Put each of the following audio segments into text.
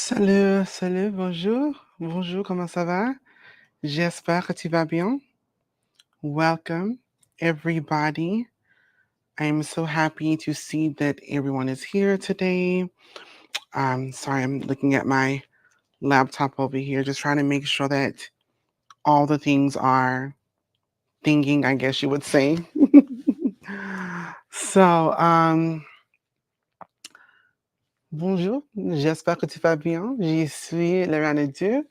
Salut, salut, bonjour. Bonjour, comment ça va? J'espère que tu vas bien. Welcome, everybody. I'm so happy to see that everyone is here today. Sorry, I'm looking at my laptop over here, just trying to make sure that all the things are thinking, I guess you would say. So, bonjour, j'espère que tu vas bien. Je suis Lorana Dieu.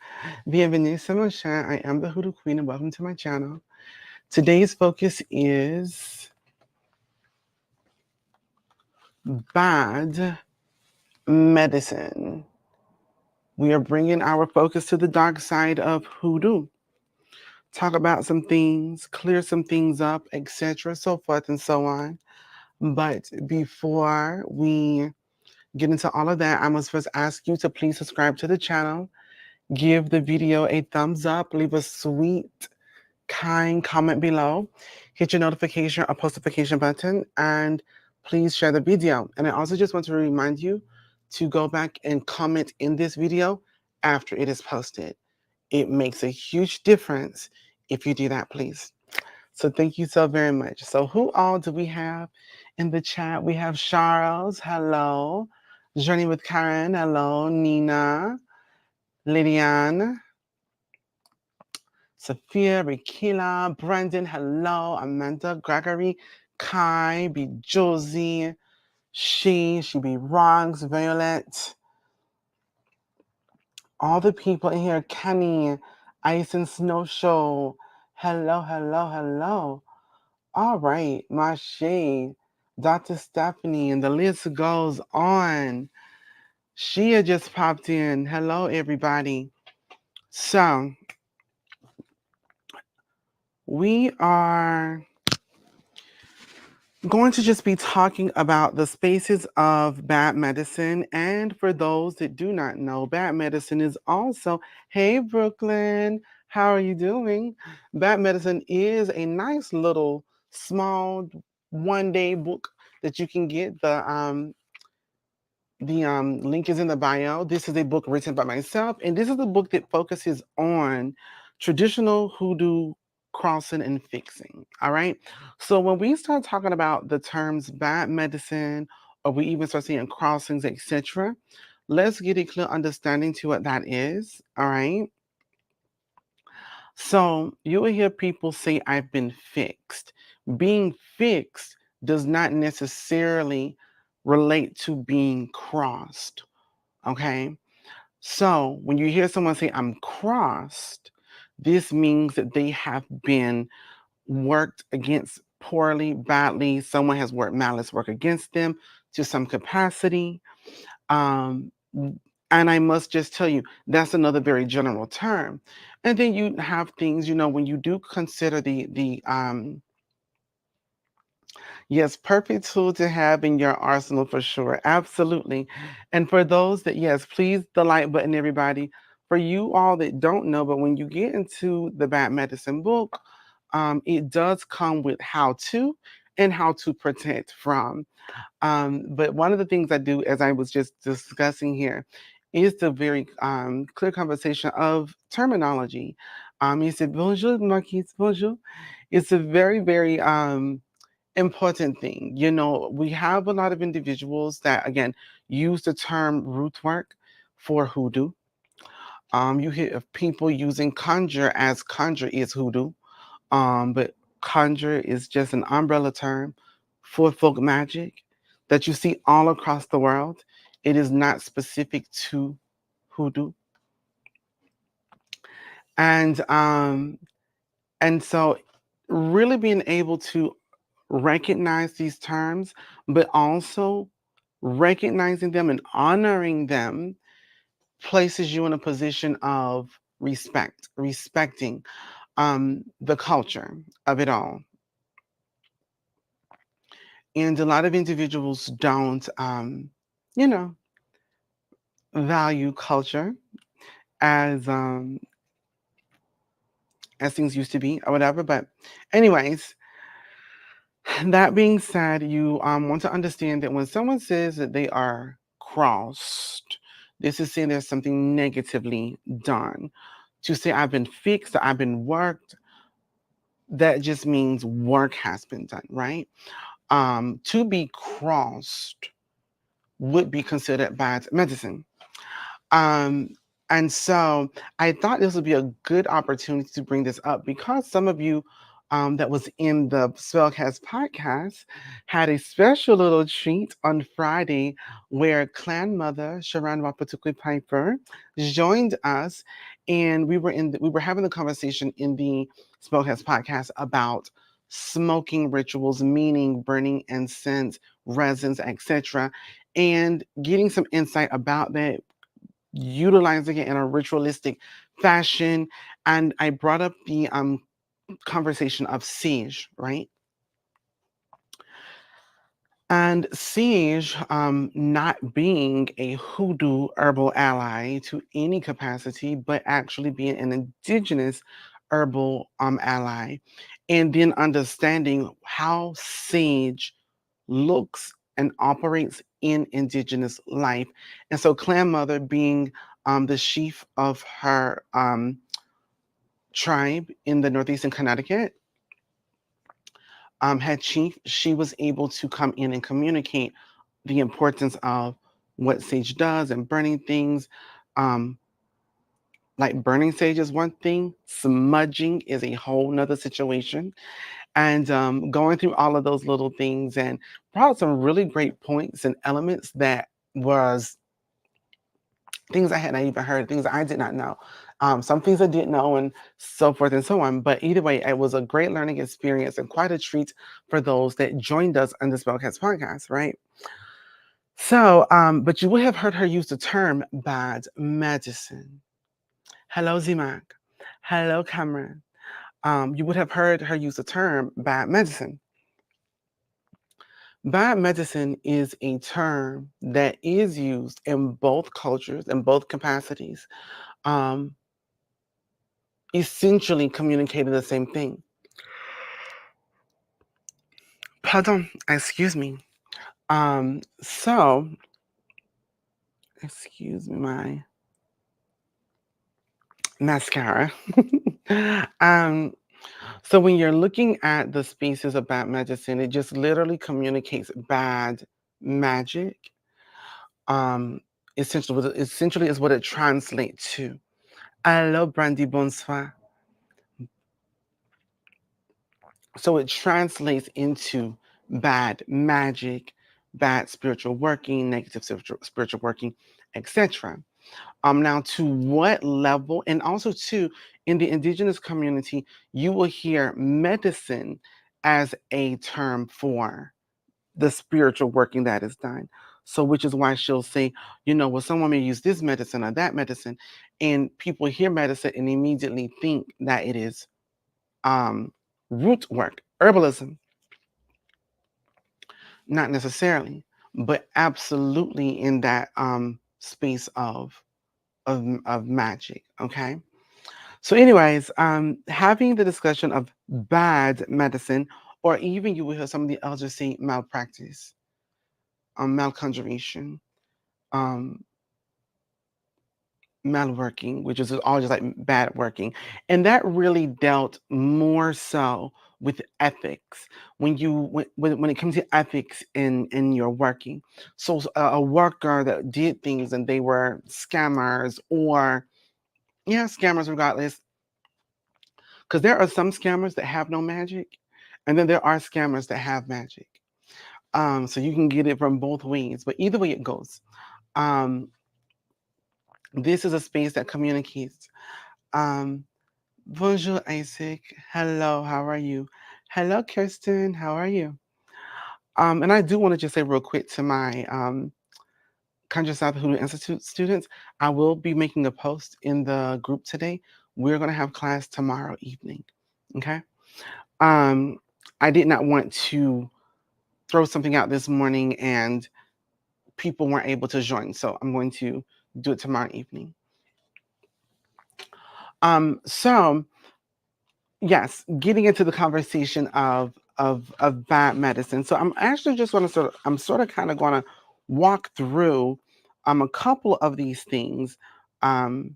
Bienvenue sur mon channel. I am the Hoodoo Queen and welcome to my channel. Today's focus is bad medicine. We are bringing our focus to the dark side of hoodoo. Talk about some things, clear some things up, etc., so forth and so on. But before we get into all of that, I must first ask you to please subscribe to the channel, give the video a thumbs up, leave a sweet, kind comment below, hit your notification or post notification button, and please share the video. And I also just want to remind you to go back and comment in this video after it is posted. It makes a huge difference if you do that, please. So thank you so very much. So who all do we have in the chat? We have Charles, hello. Journey with Karen, hello. Nina, Lydiane, Sophia, Rikila, Brandon, hello. Amanda, Gregory, Kai, be Josie, she be Rongs, Violet. All the people in here, Kenny, Ice and Snow Show. Hello, hello, hello. All right, my shade, Dr. Stephanie, and the list goes on. Shia just popped in. Hello, everybody. So, we are going to just be talking about the spaces of bad medicine. And for those that do not know, bad medicine is also, hey, Brooklyn, how are you doing? Bad medicine is a nice little small one-day book that you can get. The link is in the bio. This is a book written by myself, and this is a book that focuses on traditional hoodoo crossing and fixing. All right. So when we start talking about the terms bad medicine, or we even start seeing crossings, etc., let's get a clear understanding to what that is. All right. So you will hear people say, I've been fixed. Being fixed does not necessarily relate to being crossed. Okay. So when you hear someone say, I'm crossed, this means that they have been worked against poorly, badly. Someone has worked malice work against them to some capacity. And I must just tell you, that's another very general term. And then you have things, when you do consider the yes, perfect tool to have in your arsenal for sure. Absolutely. And for those that, yes, please the like button, everybody. For you all that don't know, but when you get into the Bad Medicine book, it does come with how to and how to protect from. But one of the things I do, as I was just discussing here, is the very clear conversation of terminology. You said, bonjour, Marquise, bonjour. It's a very, very important thing. We have a lot of individuals that, again, use the term root work for hoodoo. You hear of people using conjure as conjure is hoodoo, but conjure is just an umbrella term for folk magic that you see all across the world. It is not specific to hoodoo, and so really being able to recognize these terms, but also recognizing them and honoring them places you in a position of respecting the culture of it all. And a lot of individuals don't, value culture as things used to be or whatever. But anyways, that being said, you want to understand that when someone says that they are crossed, This is saying there's something negatively done. To say I've been fixed, I've been worked, that just means work has been done, right? To be crossed would be considered bad medicine. Um, and so I thought this would be a good opportunity to bring this up because some of you that was in the Spellcast podcast had a special little treat on Friday where clan mother Sharon Wapatukwi Piper joined us, and we were having a conversation in the Spellcast podcast about smoking rituals, meaning burning incense, resins, etc., and getting some insight about that, utilizing it in a ritualistic fashion. And I brought up the conversation of siege, right? And siege, not being a hoodoo herbal ally to any capacity, but actually being an indigenous herbal ally, and then understanding how sage looks and operates in indigenous life. And so clan mother being the chief of her tribe in the northeastern Connecticut, head chief, she was able to come in and communicate the importance of what sage does and burning things. Um, like burning sage is one thing, smudging is a whole nother situation. And going through all of those little things and brought some really great points and elements that was things I hadn't even heard, things I did not know. Some things I didn't know, and so forth and so on. But either way, it was a great learning experience and quite a treat for those that joined us on the Spellcast podcast, right? So, but you would have heard her use the term bad medicine. Hello, Zimak. Hello, Cameron. You would have heard her use the term bad medicine. Bad medicine is a term that is used in both cultures, in both capacities, um, essentially communicating the same thing. Pardon, excuse me. So, excuse me, my mascara. um, so when you're looking at the species of bad medicine, it just literally communicates bad magic. Um, essentially is what it translates to. Hello, Brandy, bonsoir. So it translates into bad magic, bad spiritual working, negative spiritual working, etc. Now, to what level, and also too, in the indigenous community, you will hear medicine as a term for the spiritual working that is done. So, which is why she'll say, you know, well, someone may use this medicine or that medicine, and people hear medicine and immediately think that it is root work, herbalism. Not necessarily, but absolutely in that space of magic. Okay. So, anyways, having the discussion of bad medicine, or even you will hear some of the elders say malpractice, malconjuration, um, malworking, which is all just like bad working. And that really dealt more so with ethics when it comes to ethics in your working. So a worker that did things and they were scammers or yeah, scammers regardless, because there are some scammers that have no magic, and then there are scammers that have magic. So you can get it from both ways, but either way it goes. Um, this is a space that communicates. Um, Bonjour, Isaac. Hello, how are you? Hello, Kirsten. How are you? And I do want to just say real quick to my Conjure South Hoodoo Institute students, I will be making a post in the group today. We're going to have class tomorrow evening. Okay. Um, I did not want to throw something out this morning and people weren't able to join, so I'm going to do it tomorrow evening. So yes, getting into the conversation of bad medicine. So I'm actually just going to I'm sort of kind of going to walk through a couple of these things that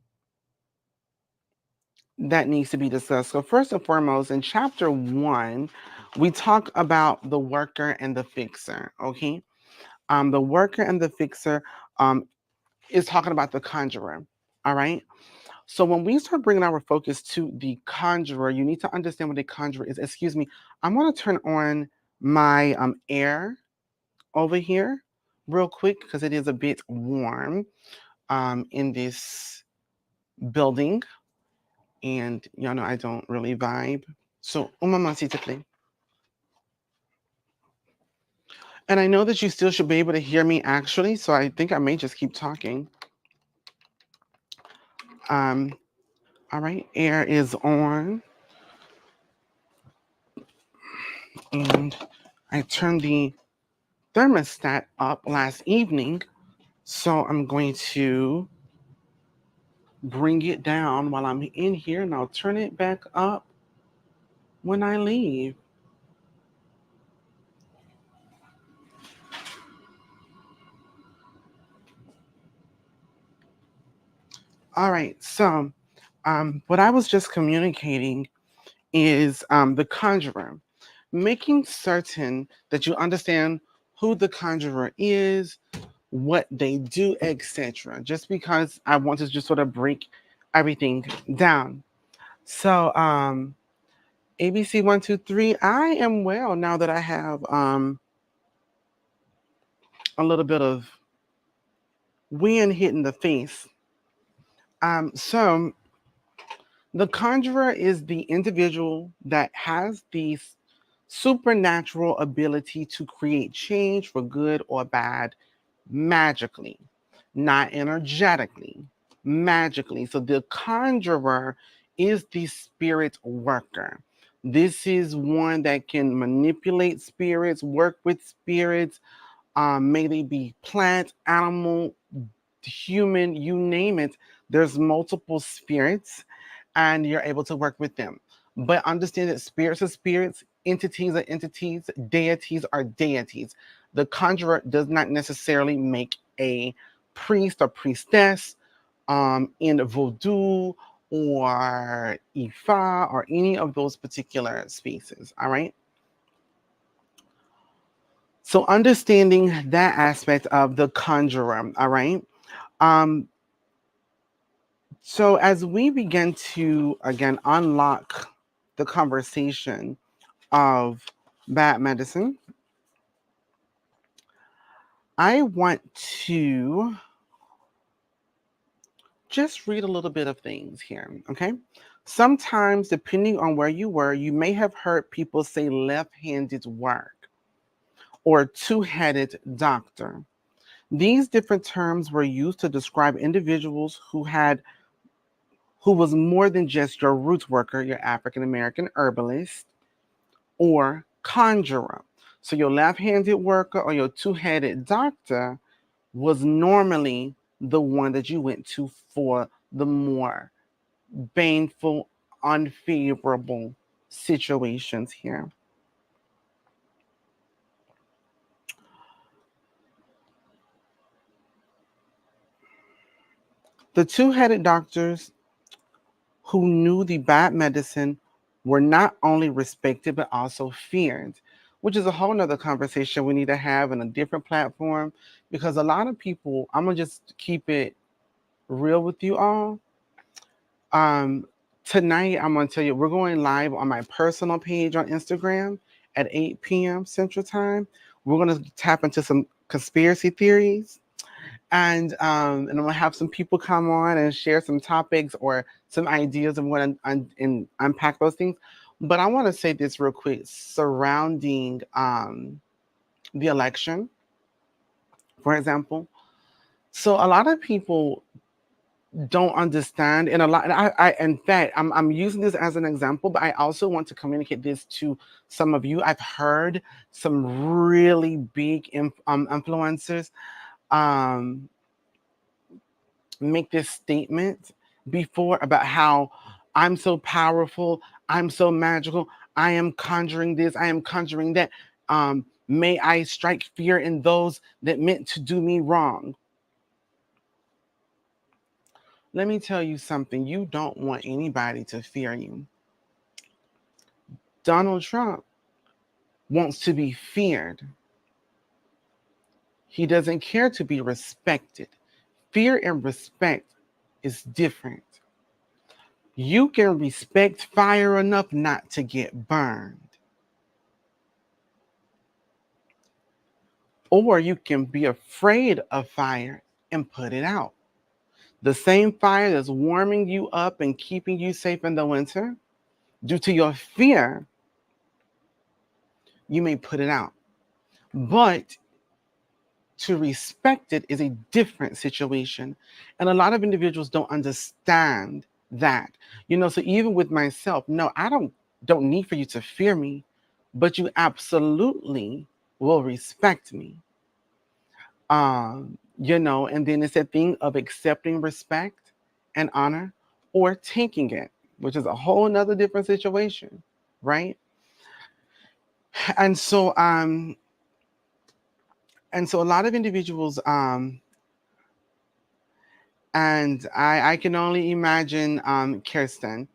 needs to be discussed. So first and foremost, in chapter 1, we talk about the worker and the fixer. Okay, the worker and the fixer is talking about the conjurer. All right. So when we start bringing our focus to the conjurer, you need to understand what a conjurer is. Excuse me. I'm going to turn on my air over here real quick because it is a bit warm in this building, and y'all know I don't really vibe. So, un moment, s'il te plaît. And I know that you still should be able to hear me actually, so I think I may just keep talking. Um, all right, air is on, and I turned the thermostat up last evening, so I'm going to bring it down while I'm in here, and I'll turn it back up when I leave. All right, so what I was just communicating is the conjurer, making certain that you understand who the conjurer is, what they do, etc. Just because I want to just sort of break everything down. So, ABC 123, I am well now that I have a little bit of wind hitting the face. So the conjurer is the individual that has the supernatural ability to create change for good or bad magically, not energetically, magically. So the conjurer is the spirit worker. This is one that can manipulate spirits, work with spirits, may they be plant, animal, human, you name it. There's multiple spirits and you're able to work with them. But understand that spirits are spirits, entities are entities, deities are deities. The conjurer does not necessarily make a priest or priestess in voodoo or Ifa or any of those particular spaces. All right. So understanding that aspect of the conjurer. All right. Um, So, as we begin to again unlock the conversation of bad medicine, I want to just read a little bit of things here. Okay. Sometimes, depending on where you were, you may have heard people say left handed work or two-headed doctor. These different terms were used to describe individuals who was more than just your roots worker, your African American herbalist, or conjurer. So your left-handed worker or your two-headed doctor was normally the one that you went to for the more baneful, unfavorable situations here. The two-headed doctors who knew the bad medicine were not only respected but also feared, which is a whole nother conversation we need to have in a different platform because a lot of people, I'm gonna just keep it real with you all. Um, Tonight I'm gonna tell you we're going live on my personal page on Instagram at 8 p.m. Central Time. We're gonna tap into some conspiracy theories and I'm gonna have some people come on and share some topics or some ideas of what and unpack those things. But I want to say this real quick surrounding the election, for example. So a lot of people don't understand, and a lot. And in fact, I'm using this as an example, but I also want to communicate this to some of you. I've heard some really big influencers um, make this statement before about how I'm so powerful, I'm so magical, I am conjuring this, I am conjuring that. May I strike fear in those that meant to do me wrong. Let me tell you something. You don't want anybody to fear you. Donald Trump wants to be feared. He doesn't care to be respected. Fear and respect is different. You can respect fire enough not to get burned. Or you can be afraid of fire and put it out. The same fire that's warming you up and keeping you safe in the winter, due to your fear, you may put it out. But to respect it is a different situation. And a lot of individuals don't understand that. So even with myself, no, I don't need for you to fear me, but you absolutely will respect me. And then it's a thing of accepting respect and honor or taking it, which is a whole nother different situation, right? And so a lot of individuals and I can only imagine Kirsten.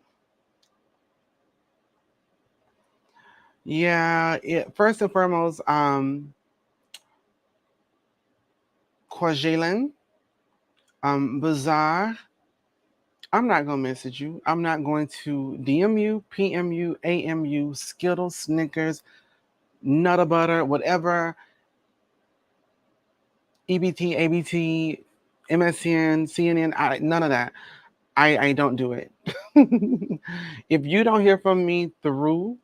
Yeah, first and foremost, Kwajalen, Bazaar. I'm not gonna message you. I'm not going to DM you, PM you, AM you, Skittles, Snickers, Nutter Butter, whatever, EBT, ABT, MSN, CNN, none of that. I don't do it. If you don't hear from me through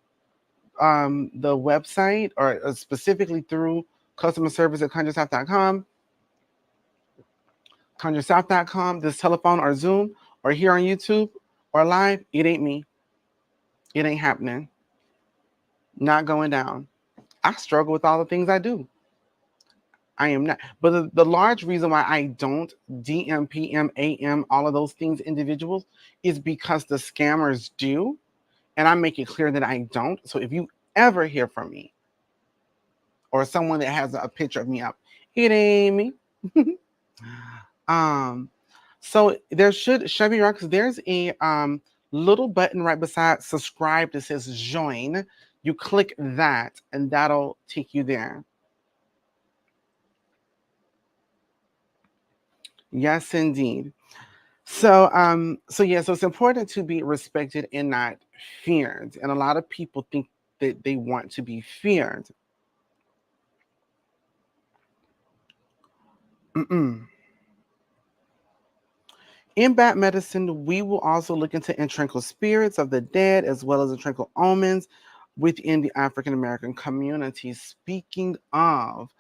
the website or specifically through customer service at conjuresouth.com, conjuresouth.com, this telephone or Zoom or here on YouTube or live, it ain't me. It ain't happening. Not going down. I struggle with all the things I do. I am not. But the large reason why I don't DM, PM, AM, all of those things, individuals, is because the scammers do. And I make it clear that I don't. So if you ever hear from me or someone that has a picture of me up, it ain't me. So there should be because there's a little button right beside subscribe that says join. You click that and that'll take you there. Yes, indeed. So so it's important to be respected and not feared. And a lot of people think that they want to be feared. Mm-mm. In bat medicine, we will also look into entrankle spirits of the dead as well as entrankle omens within the African American community. Speaking of,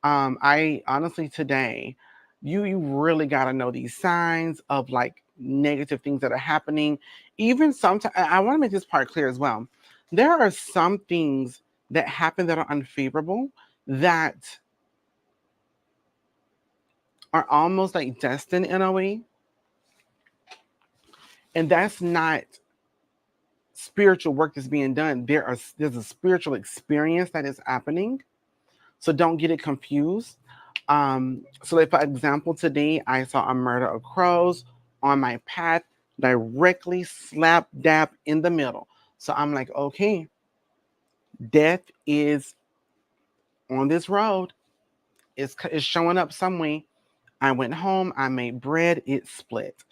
I honestly today, you really got to know these signs of like negative things that are happening. Even sometimes, I want to make this part clear as well. There are some things that happen that are unfavorable that are almost like destined in a way, and that's not spiritual work that's being done. There's a spiritual experience that is happening. So don't get it confused. So like for example, today I saw a murder of crows on my path, directly slap dab in the middle. So I'm like, okay, death is on this road. It's showing up some way. I went home. I made bread. It split.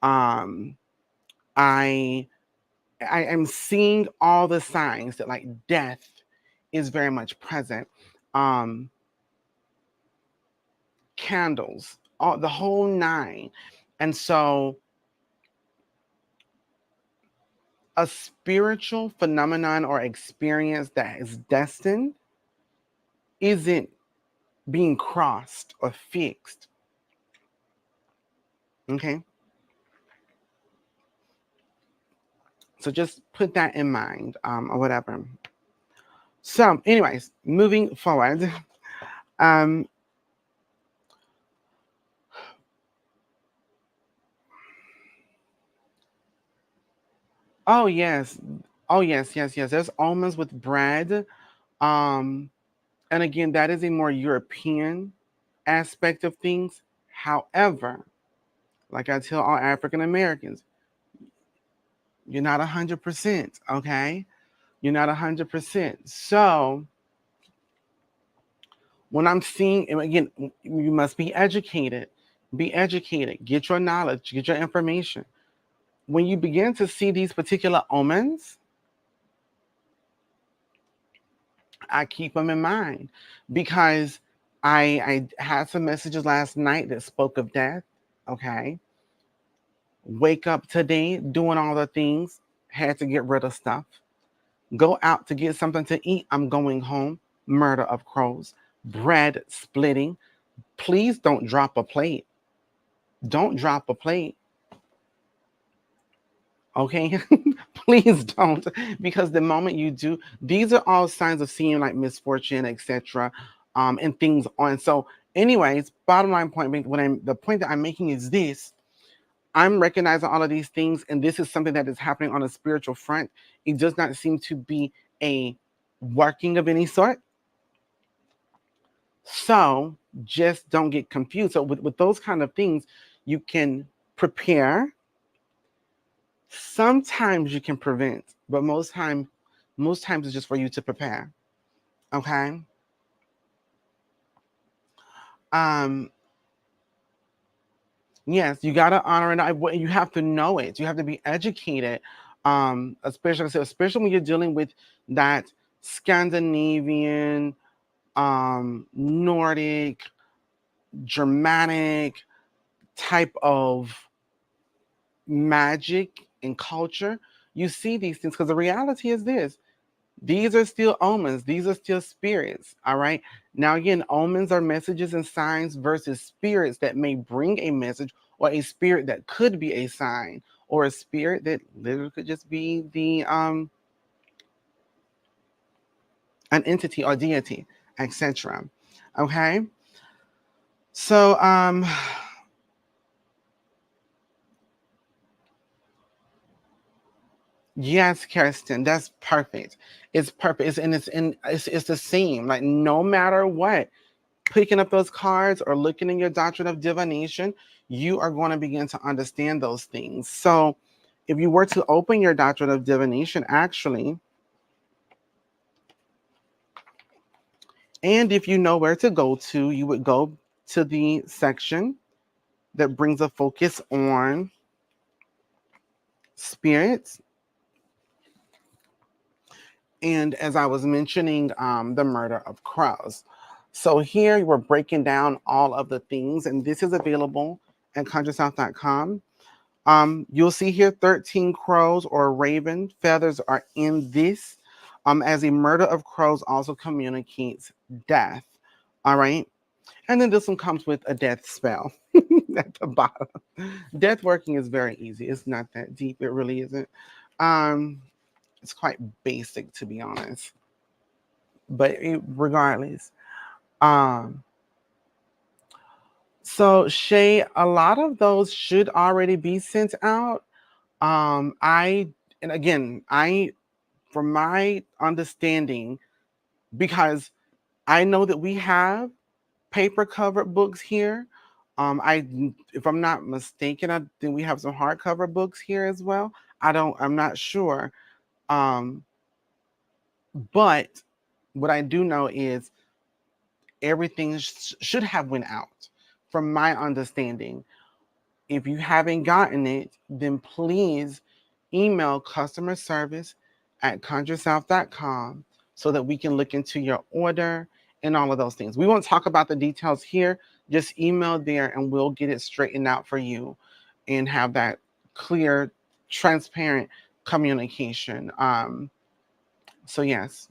Um, I I am seeing all the signs that like death is very much present. Um, Candles, all the whole nine. And so a spiritual phenomenon or experience that is destined isn't being crossed or fixed. Okay. So just put that in mind, or whatever. So, anyways, moving forward. Um, oh yes. Oh yes. There's almonds with bread. Um, and again, that is a more European aspect of things. However, Like I tell all African Americans, you're not 100%, okay? You're not 100%. So when I'm seeing, and again, you must be educated. Be educated. Get your knowledge. Get your information. When you begin to see these particular omens, I keep them in mind because I had some messages last night that spoke of death. Okay. Wake up today, doing all the things, had to get rid of stuff. Go out to get something to eat. I'm going home. Murder of crows. Bread splitting. Please don't drop a plate. Don't drop a plate. Okay. Please don't, because the moment you do, these are all signs of seeing like misfortune, etc., and things on. So anyways, bottom line point being, the point that I'm making is this: I'm recognizing all of these things, and this is something that is happening on a spiritual front. It does not seem to be a working of any sort. So just don't get confused. So with those kind of things, you can prepare. Sometimes you can prevent, but most times it's just for you to prepare. Okay. Um, yes, you gotta honor it. You have to know it. You have to be educated. Especially when you're dealing with that Scandinavian, Nordic, Germanic type of magic and culture. You see these things because the reality is this: these are still omens. These are still spirits. All right. Now, again, omens are messages and signs versus spirits that may bring a message, or a spirit that could be a sign, or a spirit that literally could just be the an entity or deity, etc. Okay. So yes, Kirsten, that's perfect. It's perfect. It's the same. Like no matter what, picking up those cards or looking in your doctrine of divination, you are going to begin to understand those things. So, if you were to open your doctrine of divination, actually, and if you know where to go to, you would go to the section that brings a focus on spirits. And as I was mentioning, the murder of crows. So here we're breaking down all of the things, and this is available at conjuresouth.com. You'll see here 13 crows or raven feathers are in this, as a murder of crows also communicates death. All right. And then this one comes with a death spell at the bottom. Death working is very easy. It's not that deep. It really isn't. Um, it's quite basic, to be honest. But regardless, um, so Shay, a lot of those should already be sent out. I and again, I from my understanding, because I know that we have paper covered books here. I if I'm not mistaken, I think we have some hardcover books here as well. I'm not sure. Um, but what I do know is everything should have went out from my understanding. If you haven't gotten it, then please email customer service at conjuresouth.com so that we can look into your order and all of those things. We won't talk about the details here. Just email there and we'll get it straightened out for you and have that clear, transparent communication. So yes.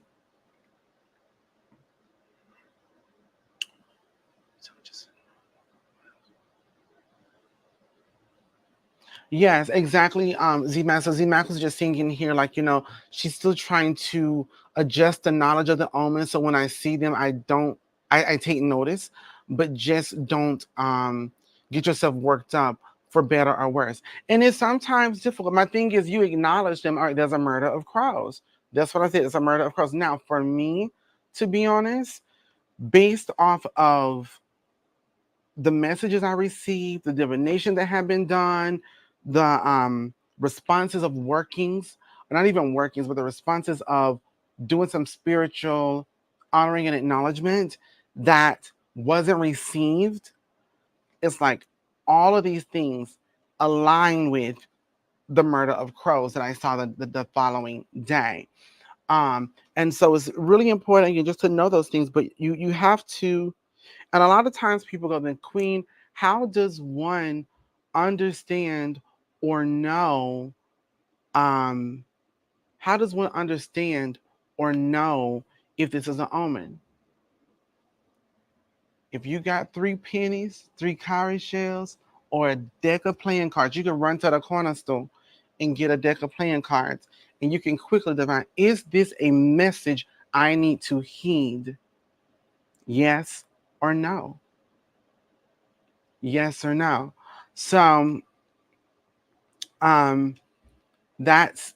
Yes, exactly. Z-Max. So Z-Max was just thinking here, like, she's still trying to adjust the knowledge of the omens. So when I see them, I take notice, but just don't get yourself worked up for better or worse. And it's sometimes difficult. My thing is you acknowledge them. All right, there's a murder of crows. That's what I said. It's a murder of crows. Now, for me, to be honest, based off of the messages I received, the divination that have been done, the responses of workings, or not even workings, but the responses of doing some spiritual honoring and acknowledgement that wasn't received. It's like all of these things align with the murder of crows that I saw the following day. And so it's really important again just to know those things, but you have to, and a lot of times people go, then Queen, how does one understand or know, um, how does one understand or know if this is an omen? If you got 3 pennies, 3 cowrie shells, or a deck of playing cards, you can run to the corner store and get a deck of playing cards, and you can quickly divine, is this a message I need to heed? Yes or no? Yes or no? So um that's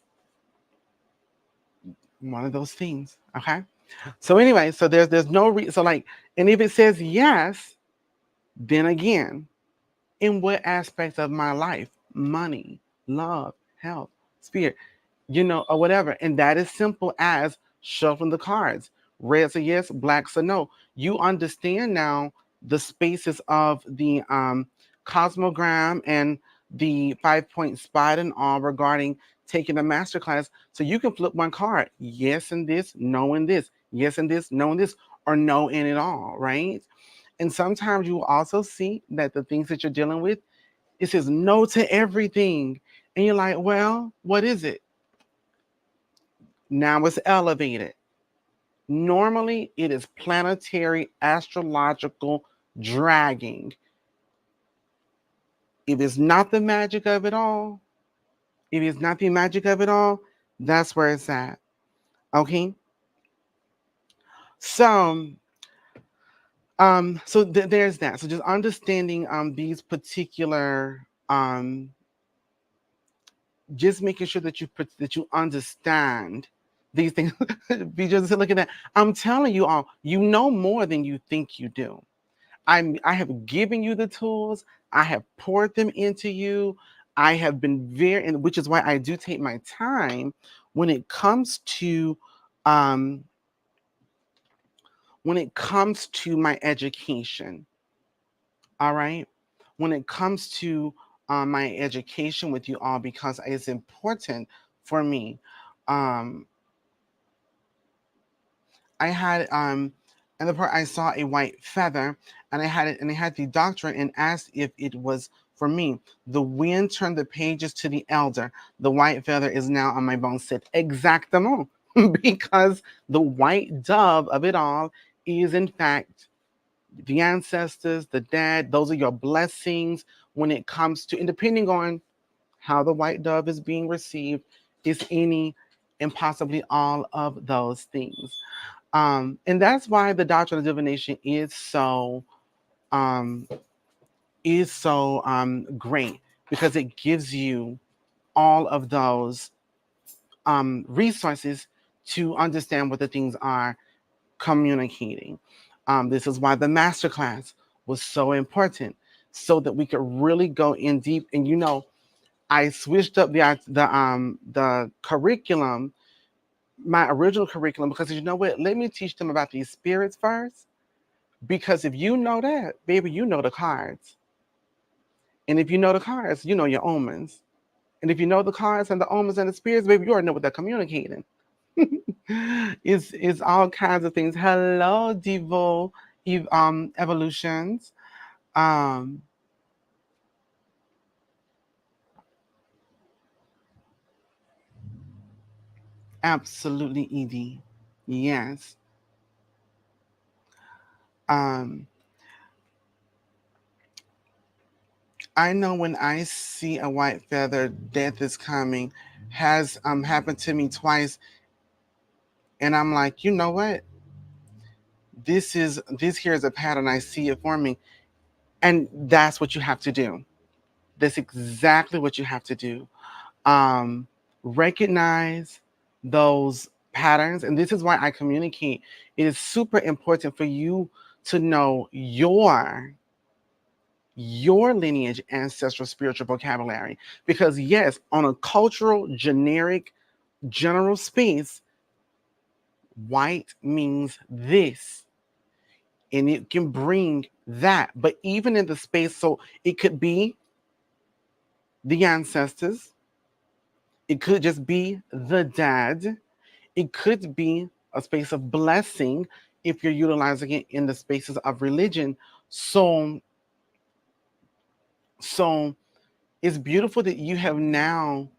one of those things. Okay. So anyway, so there's no reason. So like, and if it says yes, then again, in what aspects of my life, money, love, health, spirit, or whatever. And that is simple as shuffling the cards. Reds are yes, blacks are no. You understand now the spaces of the cosmogram and the 5-point spot and all regarding taking a master class. So you can flip one card, yes in this, no in this, yes in this, no in this, or no in it all, right? And sometimes you will also see that the things that you're dealing with, it says no to everything. And you're like, well, what is it? Now it's elevated. Normally, it is planetary astrological dragging. If it's not the magic of it all, if it's not the magic of it all, that's where it's at. Okay. So, there's that. So just understanding these particular just making sure that you understand these things. Be just looking at. I'm telling you all, you know more than you think you do. I have given you the tools. I have poured them into you. I have been very, and which is why I do take my time when it comes to, um, my education. All right, when it comes to my education with you all, because it's important for me. Um, I had and the part I saw a white feather, and I had it, and I had the doctorate and asked if it was for me. The wind turned the pages to the elder. The white feather is now on my bone set. Exactement. Because the white dove of it all is in fact the ancestors, the dead. Those are your blessings when it comes to, and depending on how the white dove is being received, is any and possibly all of those things. And that's why the doctrine of divination um, is so great, because it gives you all of those resources to understand what the things are communicating. This is why the masterclass was so important, so that we could really go in deep. And I switched up the curriculum, my original curriculum, because you know what? Let me teach them about these spirits first. Because if you know that, baby, you know the cards. And if you know the cards, you know your omens. And if you know the cards and the omens and the spirits, baby, you already know what they're communicating. It's all kinds of things. Hello, Devo Evolutions. Um, Absolutely, Edie. Yes. Um, I know when I see a white feather, death is coming. Has happened to me twice, and I'm like, you know what? This here is a pattern. I see it forming, and that's what you have to do. That's exactly what you have to do. Um, Recognize those patterns, and this is why I communicate. It is super important for you to know your your lineage, ancestral, spiritual vocabulary. Because yes, on a cultural, generic, general space, white means this, and it can bring that. But even in the space, so it could be the ancestors, it could just be the dad, it could be a space of blessing if you're utilizing it in the spaces of religion. So it's beautiful that you have now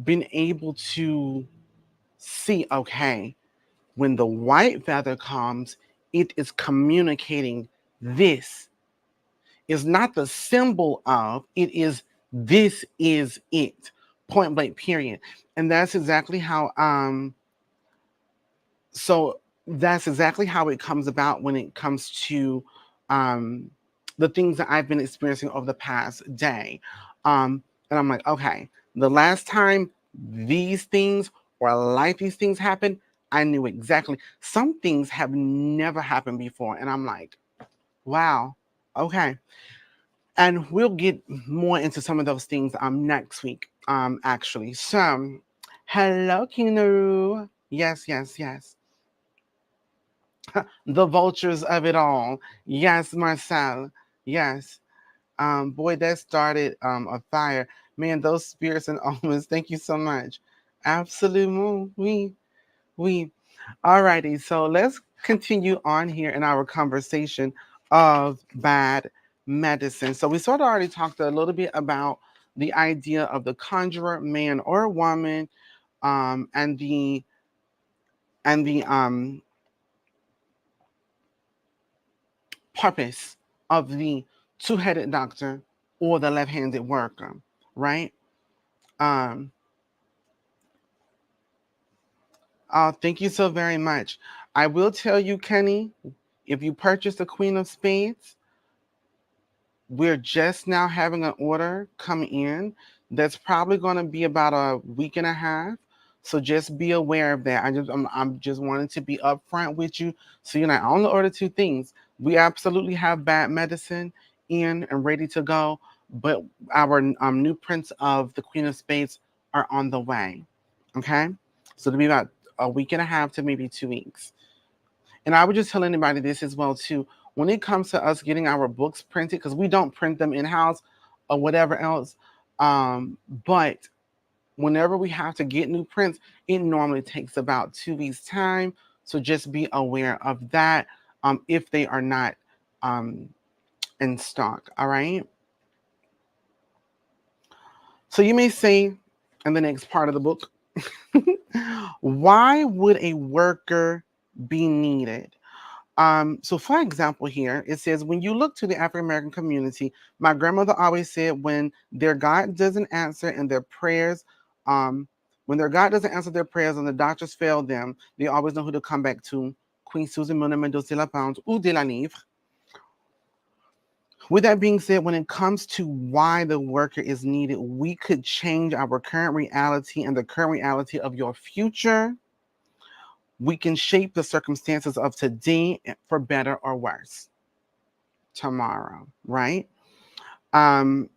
been able to see, okay, when the white feather comes, it is communicating this. Is not the symbol of, it is this is it. Point blank, period. And that's exactly how so that's exactly how it comes about when it comes to um the things that I've been experiencing over the past day. And I'm like, okay, the last time these things or like these things happened, I knew exactly. Some things have never happened before. And I'm like, wow, okay. And we'll get more into some of those things next week, actually. So hello, Kinu. Yes, yes, yes. The vultures of it all. Yes, Marcel. Yes. Boy, that started a fire. Man, those spirits and omens, thank you so much. Absolutely. We. Alrighty, so let's continue on here in our conversation of bad medicine. So we sort of already talked a little bit about the idea of the conjurer, man or woman, and the purpose of the two-headed doctor or the left-handed worker, right? Um, thank you so very much. I will tell you, Kenny, if you purchase the Queen of Spades, we're just now having an order come in that's probably going to be about a week and a half. So just be aware of that. I'm just wanting to be upfront with you. So you're not I only order two things. We absolutely have bad medicine in and ready to go, but our new prints of the Queen of Spades are on the way. Okay, so it'll be about a week and a half to maybe 2 weeks. And I would just tell anybody this as well too. When it comes to us getting our books printed, because we don't print them in house or whatever else, but whenever we have to get new prints, it normally takes about 2 weeks time. So just be aware of that if they are not um, in stock. All right. So you may say in the next part of the book, why would a worker be needed? So for example here, it says, when you look to the African American community, my grandmother always said when their God doesn't answer and their prayers, when their God doesn't answer their prayers and the doctors fail them, they always know who to come back to. Queen Susan Mona Mendoza de la Pound ou de la Livre. With that being said, when it comes to why the worker is needed, we could change our current reality and the current reality of your future. We can shape the circumstances of today for better or worse tomorrow, right? Um,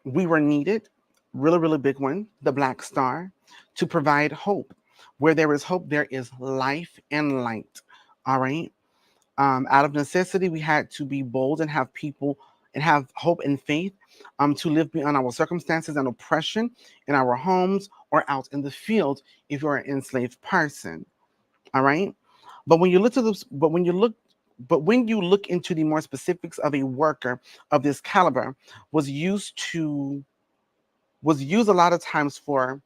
we were needed, really, really big one, the Black Star, to provide hope. Where there is hope, there is life and light. All right. Out of necessity, we had to be bold and have people and have hope and faith to live beyond our circumstances and oppression in our homes or out in the field if you're an enslaved person. All right. But when you look to this, but when you look into the more specifics of a worker of this caliber, was used to was used a lot of times for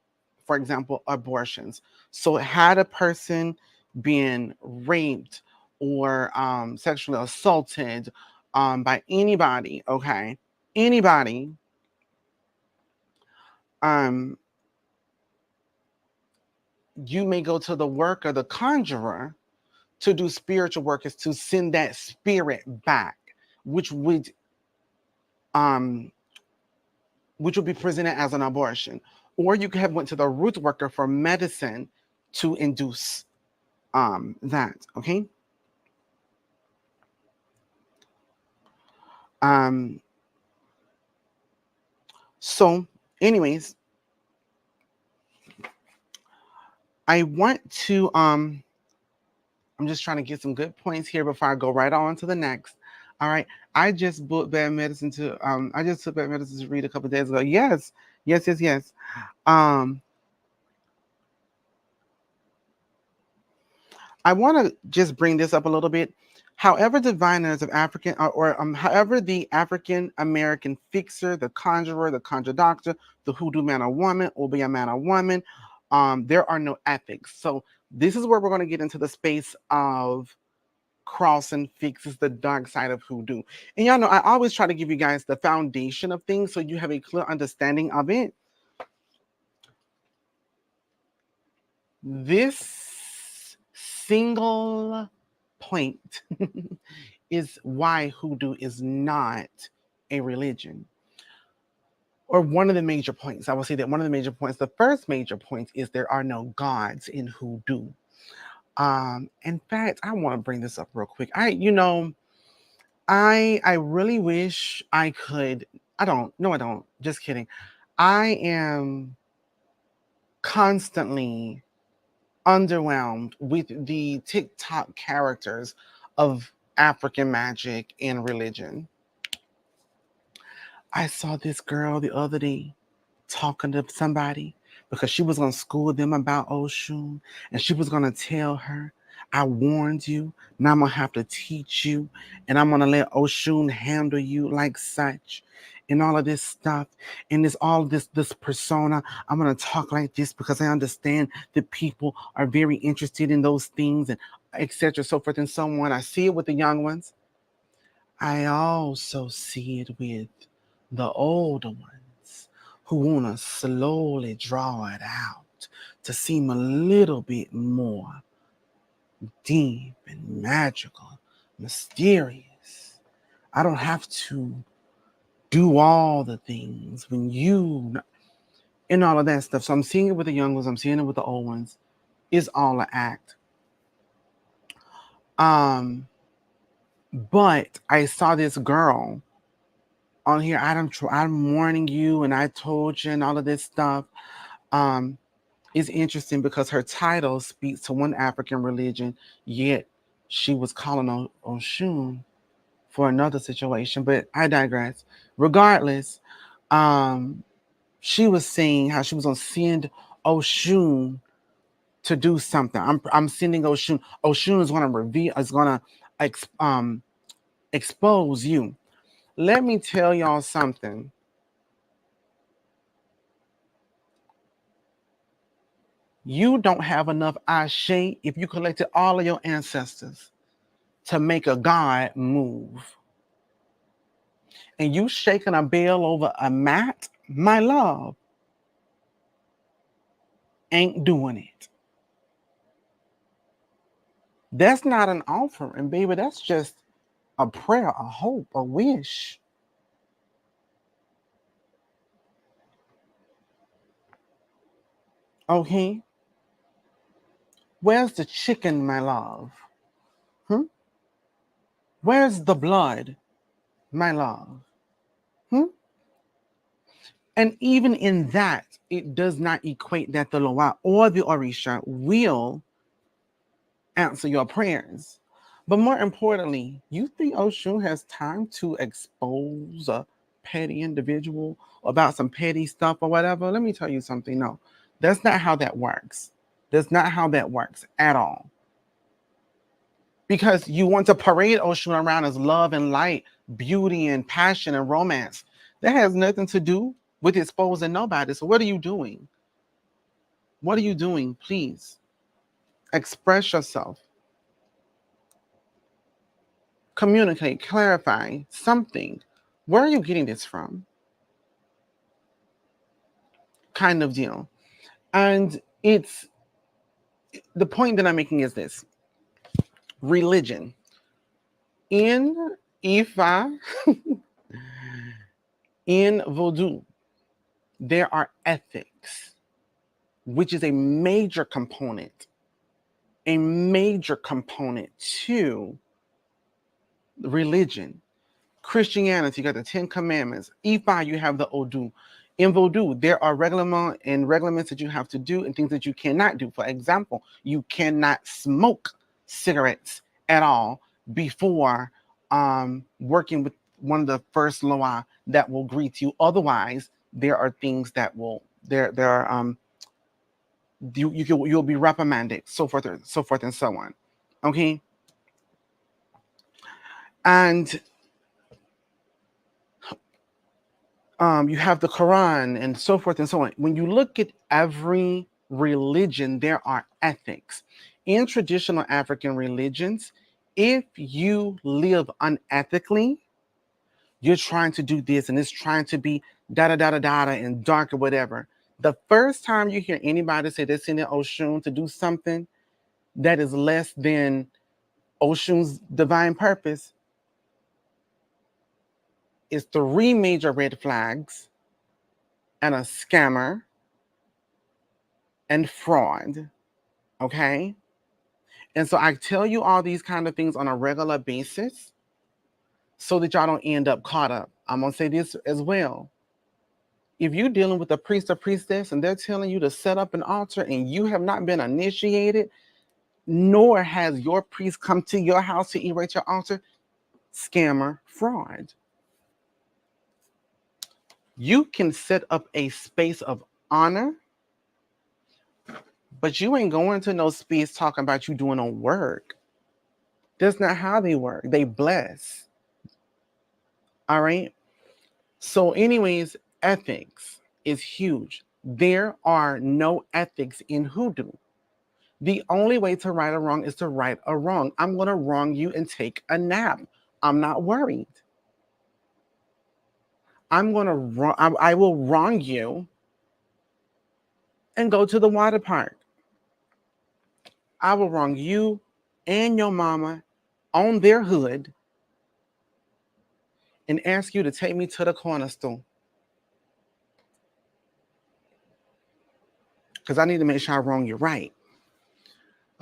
example, abortions. So had a person been raped or sexually assaulted by anybody, okay, anybody, um, you may go to the worker, the conjurer, to do spiritual work is to send that spirit back, which would um which would be presented as an abortion. Or you could have went to the root worker for medicine to induce that. Okay. So, anyways, I want to I'm just trying to get some good points here before I go right on to the next. All right. I just booked Bad Medicine to I just took Bad Medicine to read a couple of days ago. Yes. Yes, yes, yes. Um I want to just bring this up a little bit. However, diviners of African, however, the African American fixer, the conjurer, the conjure doctor, the hoodoo man or woman, will be a man or woman. There are no ethics. So this is where we're going to get into the space of crossing fixes the dark side of hoodoo. And y'all know I always try to give you guys the foundation of things so you have a clear understanding of it. This single point is why hoodoo is not a religion. Or one of the major points. I will say that one of the major points, the first major point is there are no gods in hoodoo. In fact, I want to bring this up real quick. I really wish I could. I don't. No, I don't. Just kidding. I am constantly underwhelmed with the TikTok characters of African magic and religion. I saw this girl the other day talking to somebody because she was going to school them about Oshun, and she was going to tell her, I warned you, now I'm going to have to teach you, and I'm going to let Oshun handle you like such, and all of this stuff, and this all this persona. I'm going to talk like this because I understand that people are very interested in those things, and etc. so forth and so on. I see it with the young ones. I also see it with the older ones who want to slowly draw it out to seem a little bit more deep and magical, mysterious. I don't have to do all the things when you and all of that stuff. So I'm seeing it with the young ones, I'm seeing it with the old ones. It's all an act. But I saw this girl on here. I'm warning you, and I told you, and all of this stuff. Is interesting because her title speaks to one African religion, yet she was calling on Oshun for another situation. But I digress. Regardless, she was saying how she was gonna send Oshun to do something. I'm sending Oshun. Oshun is gonna reveal. Is gonna expose you. Let me tell y'all something. You don't have enough ashe if you collected all of your ancestors to make a god move. And you shaking a bell over a mat, my love, ain't doing it. That's not an offering, baby. That's just a prayer, a hope, a wish. Okay? Where's the chicken, my love? Hmm? Where's the blood, my love? Hmm? And even in that, it does not equate that the Loa or the Orisha will answer your prayers. But more importantly, you think Oshun has time to expose a petty individual about some petty stuff or whatever? Let me tell you something. No, that's not how that works. That's not how that works at all. Because you want to parade Oshun around as love and light, beauty and passion and romance. That has nothing to do with exposing nobody. So what are you doing? What are you doing? Please express yourself. Communicate, clarify something. Where are you getting this from? Kind of deal. And it's the point that I'm making is this religion. In Ifa, in Vodou, there are ethics, which is a major component to religion. Christianity, you got the 10 Commandments. Ifa, you have the Odu. In Vodou, there are reglaments that you have to do and things that you cannot do. For example, you cannot smoke cigarettes at all before working with one of the first loa that will greet you. Otherwise, there are things that will you'll be reprimanded, so forth and so on. Okay, and you have the Quran and so forth and so on. When you look at every religion, there are ethics. In traditional African religions, if you live unethically, you're trying to do this and it's trying to be da da da da da and dark or whatever. The first time you hear anybody say they're sending Oshun to do something that is less than Oshun's divine purpose, is 3 major red flags and a scammer and fraud. Okay? And so I tell you all these kind of things on a regular basis so that y'all don't end up caught up. I'm going to say this as well. If you're dealing with a priest or priestess and they're telling you to set up an altar and you have not been initiated, nor has your priest come to your house to erase your altar, scammer, fraud. You can set up a space of honor, but you ain't going to no space talking about you doing no work. That's not how they work. They bless. All right? So anyways, ethics is huge. There are no ethics in hoodoo. The only way to right a wrong is to right a wrong. I'm going to wrong you and take a nap. I'm not worried. I will wrong you and go to the water park. I will wrong you and your mama on their hood and ask you to take me to the corner store. Because I need to make sure I wrong you right.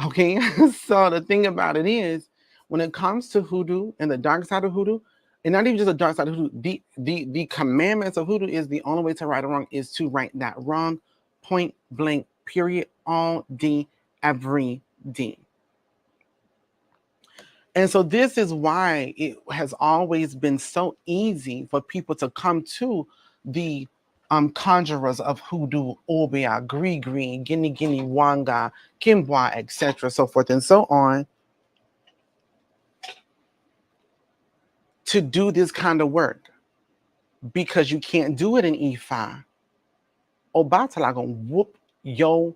Okay? So the thing about it is, when it comes to hoodoo and the dark side of hoodoo, and not even just the dark side of hoodoo, the commandments of hoodoo is the only way to right a wrong is to right that wrong, point blank, period, all day, every day. And so this is why it has always been so easy for people to come to the conjurers of hoodoo, Obia, Gree, Guinea, Wanga, Kimbwa, etc., so forth and so on, to do this kind of work. Because you can't do it in E5. Obatala gonna whoop yo,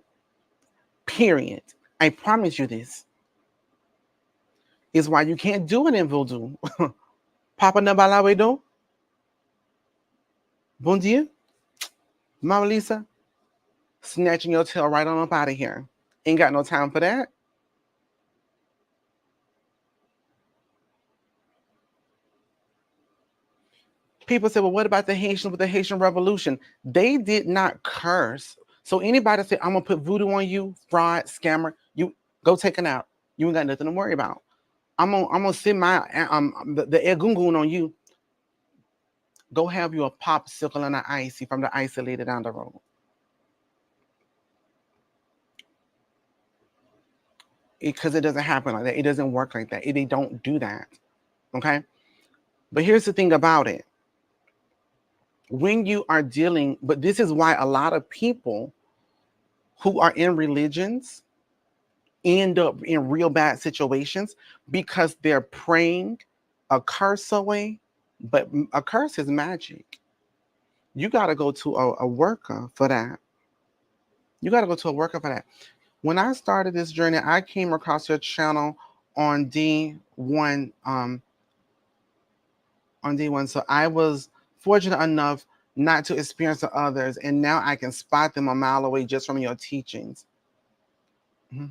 period. I promise you this. Is why you can't do it in voodoo. Papa Nabalawe do? Bon Dieu? Mama Lisa? Snatching your tail right on up out of here. Ain't got no time for that. People say, well, what about the Haitians with the Haitian Revolution? They did not curse. So anybody say, I'm going to put voodoo on you, fraud, scammer, you go take it out. You ain't got nothing to worry about. I'm gonna send my the egungun on you. Go have you a popsicle and an icy from the isolated down the road. Because it doesn't happen like that. It doesn't work like that. They don't do that. Okay? But here's the thing about it. When you are dealing, but this is why a lot of people who are in religions end up in real bad situations because they're praying a curse away, but a curse is magic. You got to go to a worker for that. You got to go to a worker for that. When I started this journey, I came across your channel on D1, on D1. So I was fortunate enough not to experience the others, and now I can spot them a mile away just from your teachings. Mm-hmm.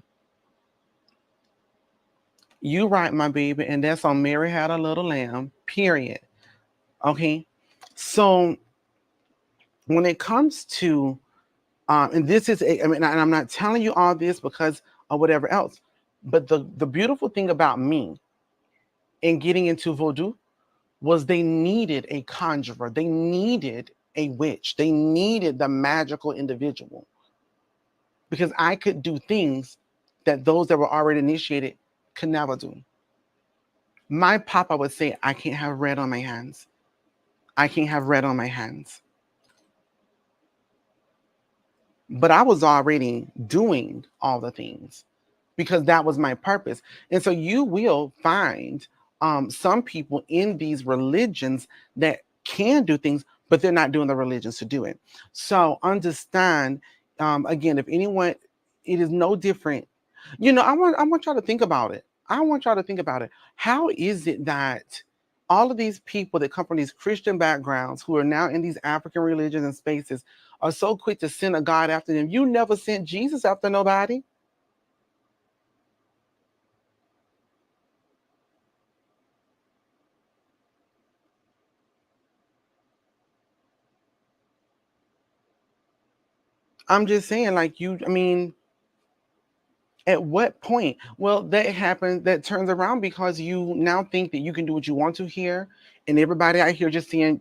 You right, my baby, and that's on Mary Had a Little Lamb, period. Okay, so when it comes to, and this is, and I'm not telling you all this because of whatever else, but the beautiful thing about me in getting into voodoo was they needed a conjurer, they needed a witch, they needed the magical individual, because I could do things that those that were already initiated could never do. My papa would say, I can't have red on my hands. I can't have red on my hands. But I was already doing all the things because that was my purpose. And so you will find some people in these religions that can do things, but they're not doing the religions to do it. So understand, again, if anyone, it is no different. I want y'all to think about it. I want y'all to think about it. How is it that all of these people that come from these Christian backgrounds who are now in these African religions and spaces are so quick to send a God after them? You never sent Jesus after nobody. I'm just saying, like, I mean, at what point? Well, that happens, that turns around because you now think that you can do what you want to here, and everybody out here just saying,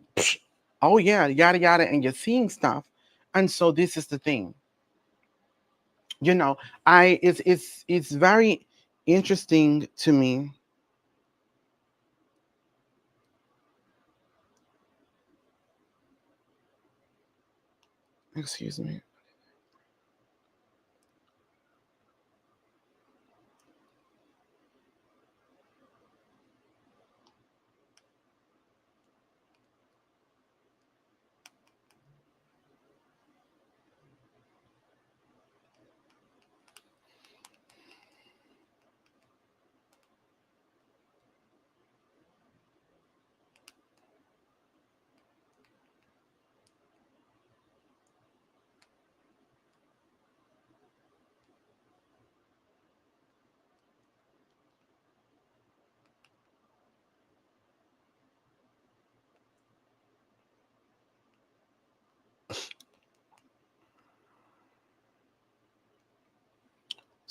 oh yeah, yada yada, and you're seeing stuff. And so this is the thing. You know, it's very interesting to me. Excuse me.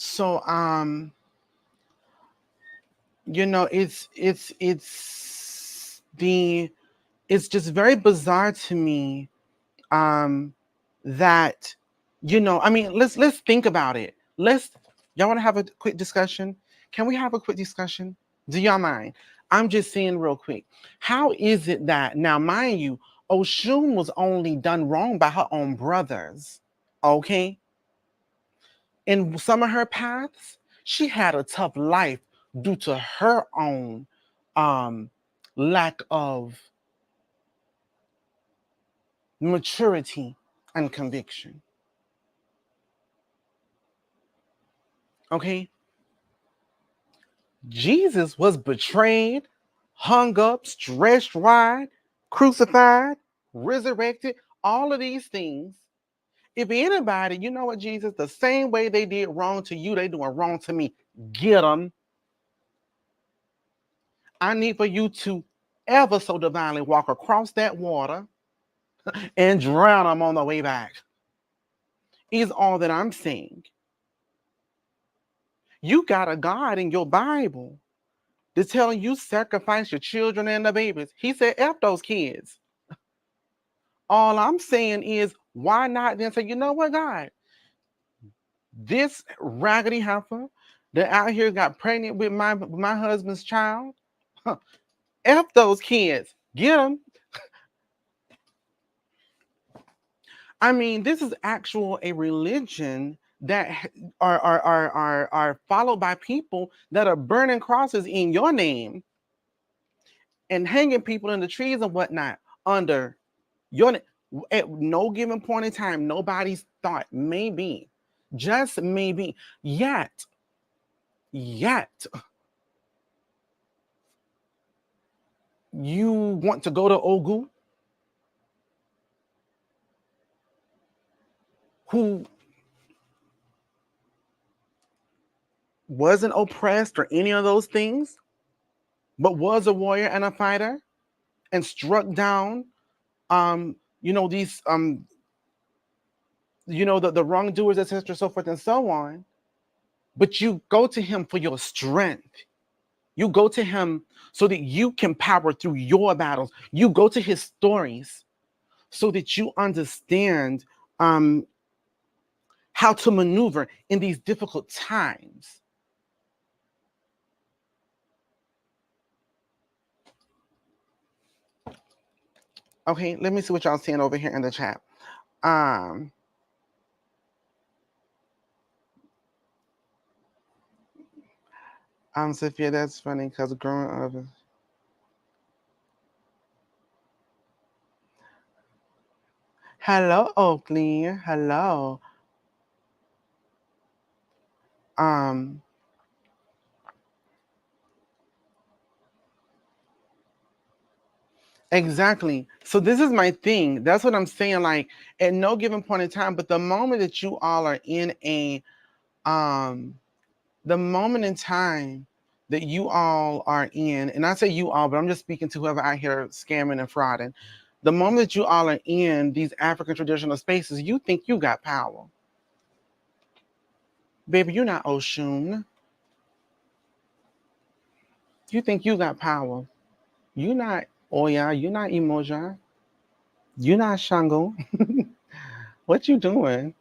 So it's just very bizarre to me, um that, I mean, let's think about it. Y'all want to have a quick discussion? Can we have a quick discussion? Do y'all mind? I'm just saying real quick, how is it that, now mind you, Oshun was only done wrong by her own brothers, okay? In some of her paths, she had a tough life due to her own um lack of maturity and conviction, okay? Jesus was betrayed, hung up, stretched wide, crucified, resurrected, all of these things. If anybody, you know what, Jesus, the same way they did wrong to you, they doing wrong to me. Get them. I need for you to ever so divinely walk across that water and drown them on the way back. Is all that I'm saying. You got a God in your Bible that's telling you sacrifice your children and the babies. He said, F those kids. All I'm saying is, why not then say, you know what, God, this raggedy heifer that out here got pregnant with my husband's child, huh, F those kids, get them. I mean, this is actual a religion that are followed by people that are burning crosses in your name and hanging people in the trees and whatnot under your name. At no given point in time, nobody's thought, maybe, just maybe, yet, you want to go to Ogu, who wasn't oppressed or any of those things, but was a warrior and a fighter and struck down, these, the wrongdoers, etc., so forth and so on. But you go to him for your strength. You go to him so that you can power through your battles. You go to his stories so that you understand um, how to maneuver in these difficult times. Okay, let me see what y'all saying over here in the chat. Um, Sophia, that's funny because growing up. Hello, Oakley. Hello. Um, exactly. So this is my thing. That's what I'm saying. Like at no given point in time, but the moment that you all are in a um the moment in time that you all are in, and I say you all, but I'm just speaking to whoever out here scamming and frauding. The moment that you all are in these African traditional spaces, you think you got power. Baby, you're not Oshun. You think you got power. You're not Oya. You're not Emoja. You're not Shango. What you doing?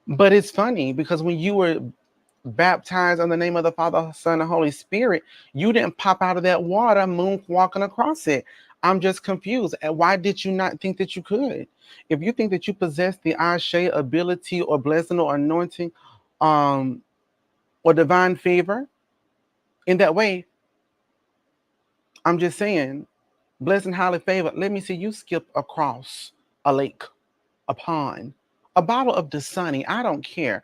But it's funny because when you were baptized in the name of the Father, Son, and Holy Spirit, you didn't pop out of that water moonwalking across it. I'm just confused. And why did you not think that you could? If you think that you possess the Ashe ability or blessing or anointing um, or divine favor in that way, I'm just saying, blessing, highly favored, let me see you skip across a lake, a pond, a bottle of Dasani. I don't care.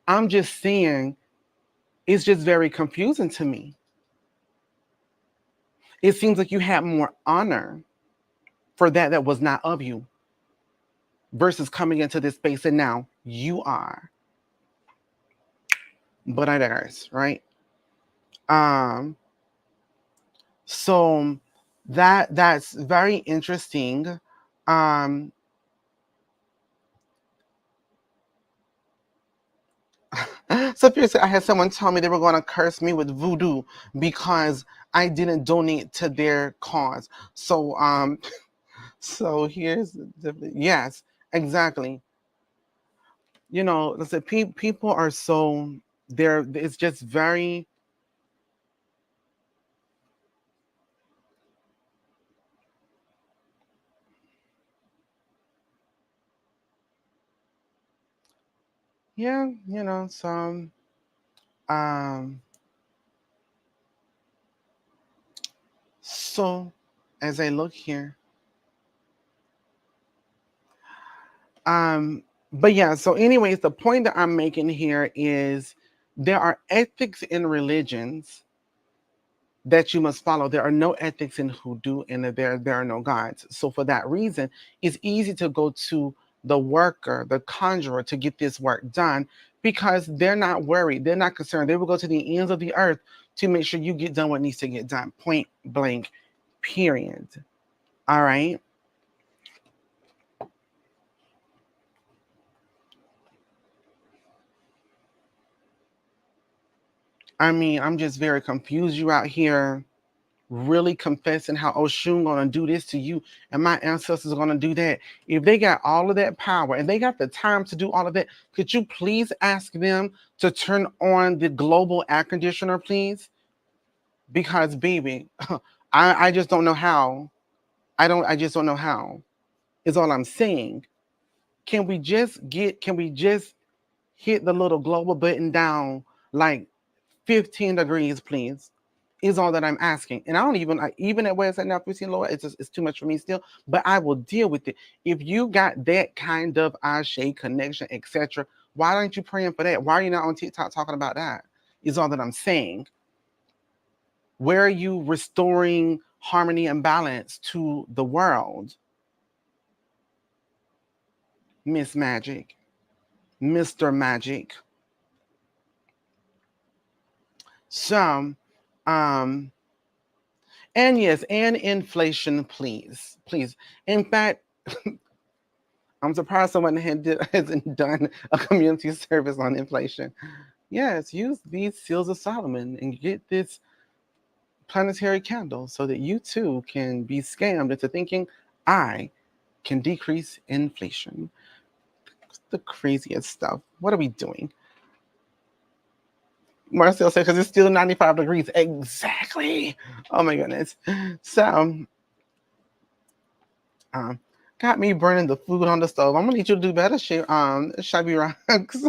I'm just saying it's just very confusing to me. It seems like you had more honor for that was not of you versus coming into this space and now you are. But I digress, right? Um, so that's very interesting. Um, so seriously, I had someone tell me they were going to curse me with voodoo because I didn't donate to their cause. So so here's yes, exactly. You know, listen, people are so they're it's just very yeah, you know, so um so as I look here, um but yeah, so anyways, the point that I'm making here is there are ethics in religions that you must follow. There are no ethics in hoodoo, and there are no gods. So for that reason, it's easy to go to the worker, the conjurer, to get this work done because they're not worried, they're not concerned. They will go to the ends of the earth to make sure you get done what needs to get done. Point blank, period. All right. I mean, I'm just very confused. You out here really confessing how Oshun gonna do this to you and my ancestors are gonna do that. If they got all of that power and they got the time to do all of that, could you please ask them to turn on the global air conditioner, please? Because baby, I just don't know how. I just don't know how. Is all I'm saying. Can we just hit the little global button down like 15 degrees, please? Is all that I'm asking. And I don't even at where it's at now, 15 lower, it's too much for me still. But I will deal with it. If you got that kind of Ashe connection, etc., why aren't you praying for that? Why are you not on TikTok talking about that? Is all that I'm saying. Where are you restoring harmony and balance to the world, Miss Magic, Mr. Magic? So, um, and yes, and inflation, please, please. In fact, I'm surprised someone hasn't done a community service on inflation. Yes, use these seals of Solomon and get this. planetary candle so that you too can be scammed into thinking I can decrease inflation. The craziest stuff. What are we doing? Marcel said, because it's still 95 degrees. Exactly. Oh my goodness. So, um, got me burning the food on the stove. I'm gonna need you to do better, Shabby Rocks.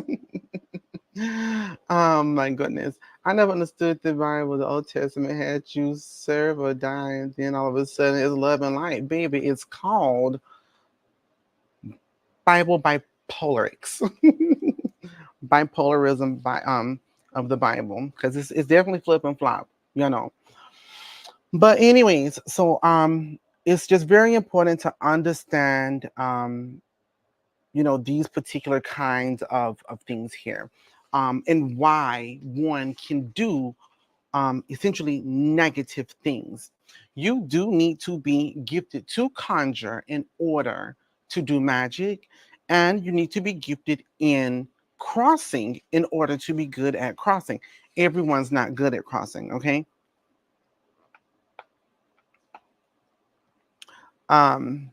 My goodness. I never understood the Bible. The Old Testament had you serve or die, and then all of a sudden it's love and light. Baby, it's called Bible bipolarics. Bipolarism of the Bible. Because it's definitely flip and flop, you know. But anyways, so it's just very important to understand these particular kinds of things here, and why one can do essentially negative things. You do need to be gifted to conjure in order to do magic, and you need to be gifted in crossing in order to be good at crossing. Everyone's not good at crossing, okay? Um,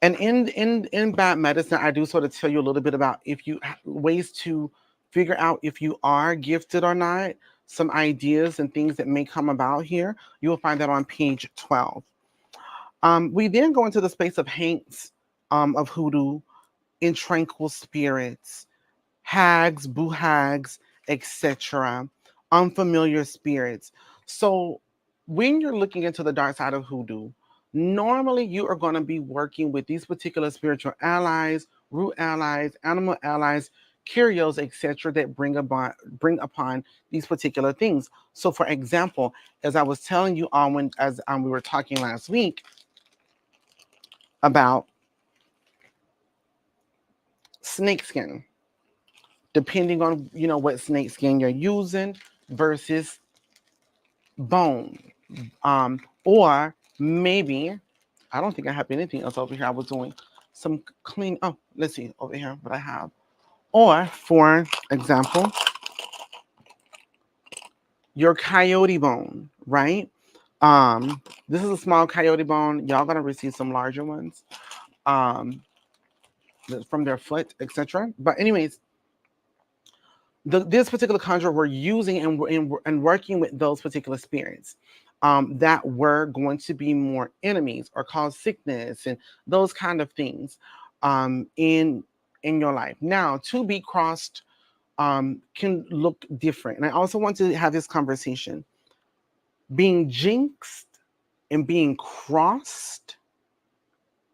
And in bad medicine, I do sort of tell you a little bit about if you ways to figure out if you are gifted or not. Some ideas and things that may come about here. You will find that on page 12. We then go into the space of haints, of hoodoo, in tranquil spirits, hags, boo hags, etc., unfamiliar spirits. So when you're looking into the dark side of hoodoo, normally you are going to be working with these particular spiritual allies, root allies, animal allies, curios, etc., that bring upon these particular things. So, for example, as I was telling you on when as we were talking last week about snakeskin, depending on what snakeskin you're using versus bone, or maybe I don't think I have anything else over here. I was doing some clean. Oh, let's see over here what I have. Or for example, your coyote bone, right? This is a small coyote bone. Y'all gonna receive some larger ones, um, from their foot, etc. But anyways, this particular conjurer we're using and working with those particular spirits that were going to be more enemies or cause sickness and those kind of things in your life. Now, to be crossed can look different. And I also want to have this conversation. Being jinxed and being crossed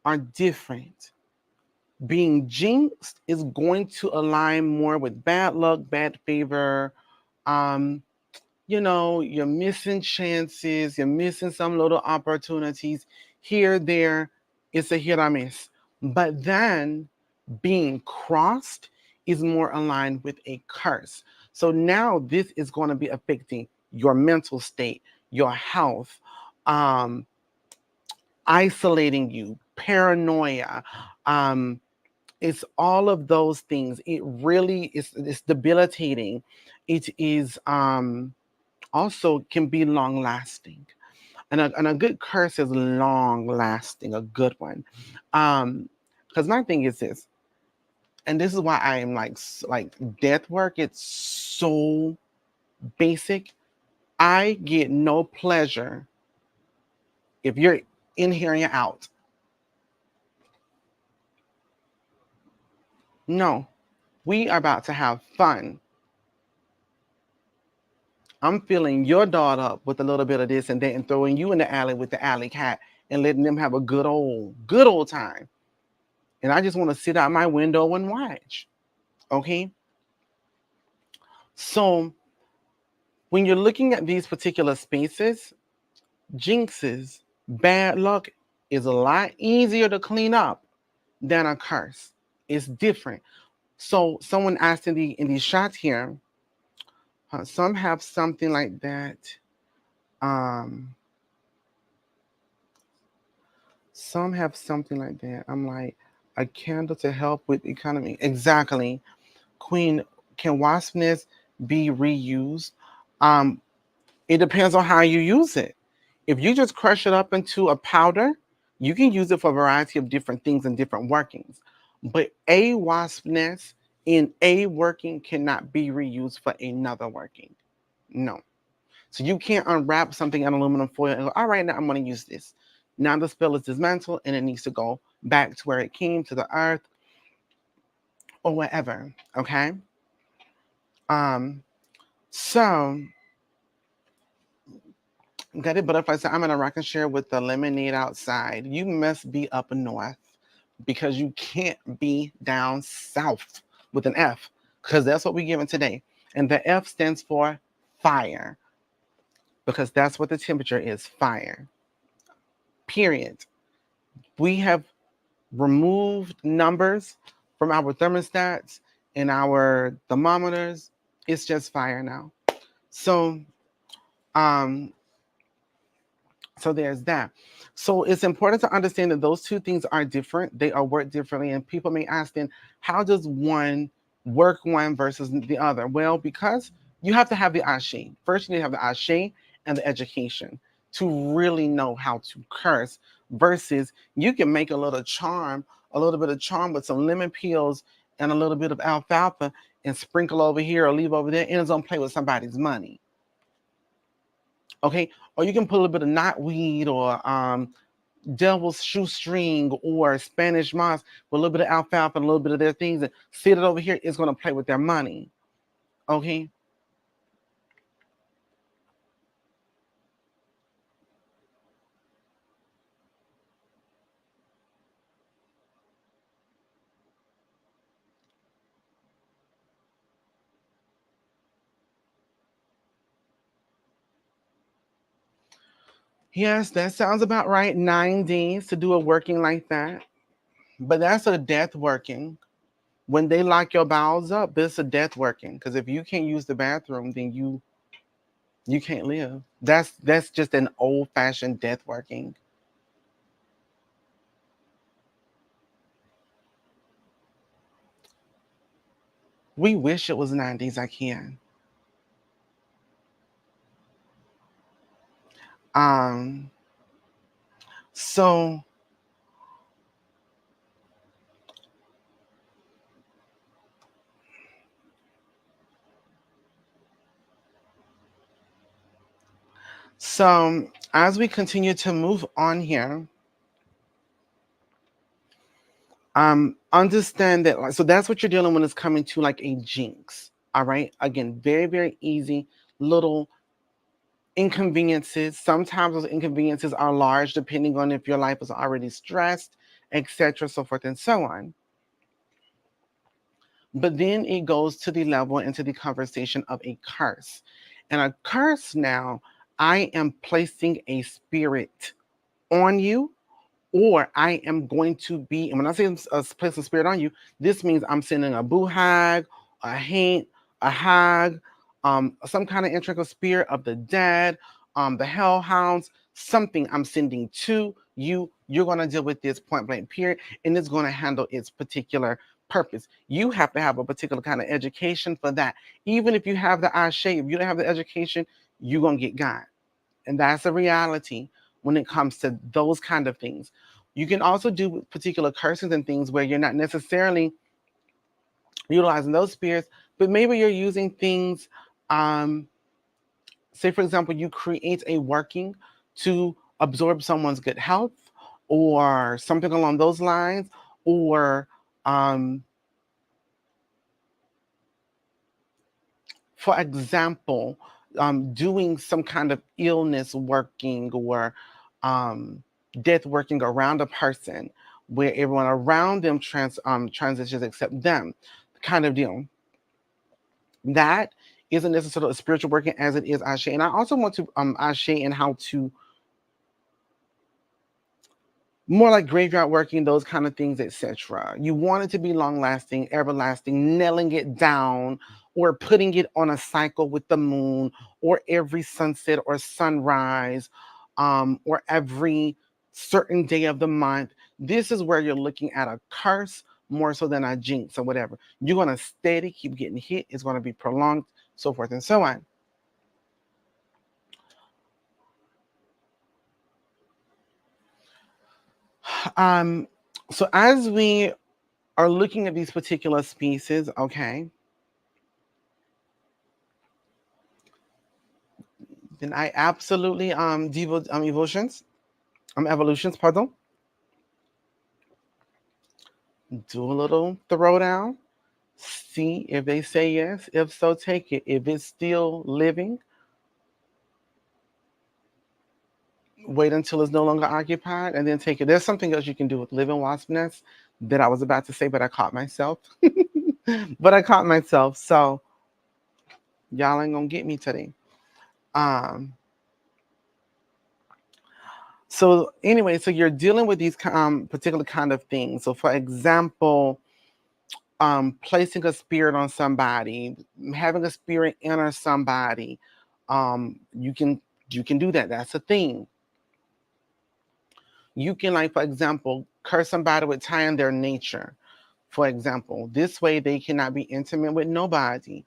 are different. Being jinxed is going to align more with bad luck, bad favor. Um, you're missing chances, you're missing some little opportunities here, there. It's a hit or miss. But then being crossed is more aligned with a curse. So now this is going to be affecting your mental state, your health, um, isolating you, paranoia. It's all of those things. It really is, it's debilitating. It is also can be long lasting. And a good curse is long lasting, a good one. Because my thing is this, and this is why I am like death work, it's so basic. I get no pleasure if you're in here and you're out. No, we are about to have fun. I'm filling your dog up with a little bit of this and that and throwing you in the alley with the alley cat and letting them have a good old time. And I just want to sit out my window and watch. Okay? So when you're looking at these particular spaces, jinxes, bad luck is a lot easier to clean up than a curse. It's different. So someone asked in these shots here, some have something like that. Um, some have something like that. I'm like, a candle to help with economy. Exactly. Queen, can waspness be reused? Um, It depends on how you use it. If you just crush it up into a powder, you can use it for a variety of different things and different workings. But a wasp nest in a working cannot be reused for another working. No. So you can't unwrap something in aluminum foil and go, all right, now I'm going to use this. Now the spell is dismantled and it needs to go back to where it came, to the earth or wherever. Okay. Um, so got it. But if I say I'm in a rocking chair with the lemonade outside, you must be up north because you can't be down south with an F, because that's what we're given today. And the F stands for fire, because that's what the temperature is, fire. Period. We have removed numbers from our thermostats and our thermometers. It's just fire now. So um so there's that. So it's important to understand that those two things are different. They are worked differently. And people may ask then, how does one work one versus the other? Well, because you have to have the ashe. First, you need to have the ashe and the education to really know how to curse, versus you can make a little bit of charm with some lemon peels and a little bit of alfalfa and sprinkle over here or leave over there, and it's gonna play with somebody's money. Okay, or you can put a little bit of knotweed or devil's shoestring or Spanish moss with a little bit of alfalfa and a little bit of their things and sit it over here. It's going to play with their money. Okay. Yes, that sounds about right. 9 days to do a working like that. But that's a death working. When they lock your bowels up, it's a death working. Because if you can't use the bathroom, then you can't live. That's just an old fashioned death working. We wish it was 9 days. I can. Um. So So as we continue to move on here, understand that, so that's what you're dealing when it's coming to like a jinx. All right. Again, very, very easy little inconveniences. Sometimes those inconveniences are large, depending on if your life is already stressed, etc., so forth and so on. But then it goes to the level into the conversation of a curse. And a curse now, I am placing a spirit on you, or I am going to be, and when I say place a spirit on you, this means I'm sending a boo hag, a haint, a hag, some kind of integral spirit of the dead, the hellhounds, something I'm sending to you. You're going to deal with this point blank period, and it's going to handle its particular purpose. You have to have a particular kind of education for that. Even if you have the ashe, if you don't have the education, you're going to get God. And that's a reality when it comes to those kind of things. You can also do particular curses and things where you're not necessarily utilizing those spirits, but maybe you're using things, um, say for example, you create a working to absorb someone's good health or something along those lines, or um, for example, doing some kind of illness working or death working around a person where everyone around them transitions except them, kind of deal. That isn't necessarily a spiritual working as it is Ashe. And I also want to Ashe and how to more like graveyard working, those kind of things, etc. You want it to be long lasting, everlasting, nailing it down, or putting it on a cycle with the moon, or every sunset or sunrise, or every certain day of the month. This is where you're looking at a curse more so than a jinx or whatever. You're going to steady keep getting hit. It's going to be prolonged, so forth and so on. So as we are looking at these particular species, okay, then I absolutely evolutions, pardon. Do a little throwdown. See if they say yes. If so, take it. If it's still living, wait until it's no longer occupied and then take it. There's something else you can do with living wasp nests that I was about to say, but I caught myself. So y'all ain't gonna get me today. Um, so anyway, so you're dealing with these particular kind of things. So for example, placing a spirit on somebody, having a spirit enter somebody, you can do that. That's a thing. You can, like, for example, curse somebody with tying their nature. For example, this way they cannot be intimate with nobody.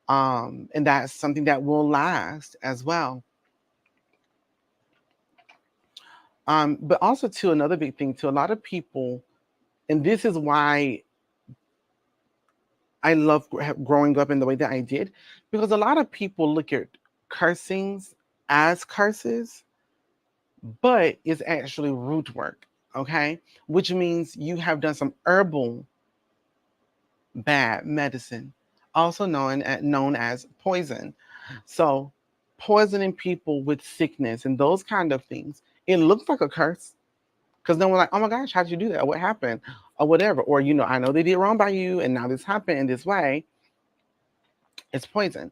And that's something that will last as well. But also, too, another big thing, too, a lot of people, and this is why I love growing up in the way that I did, because a lot of people look at cursings as curses, but it's actually root work, okay? Which means you have done some herbal bad medicine, also known as poison. So, poisoning people with sickness and those kind of things, it looks like a curse because then we're like, oh my gosh, how did you do that? What happened? Or whatever. Or, I know they did wrong by you and now this happened in this way. It's poison.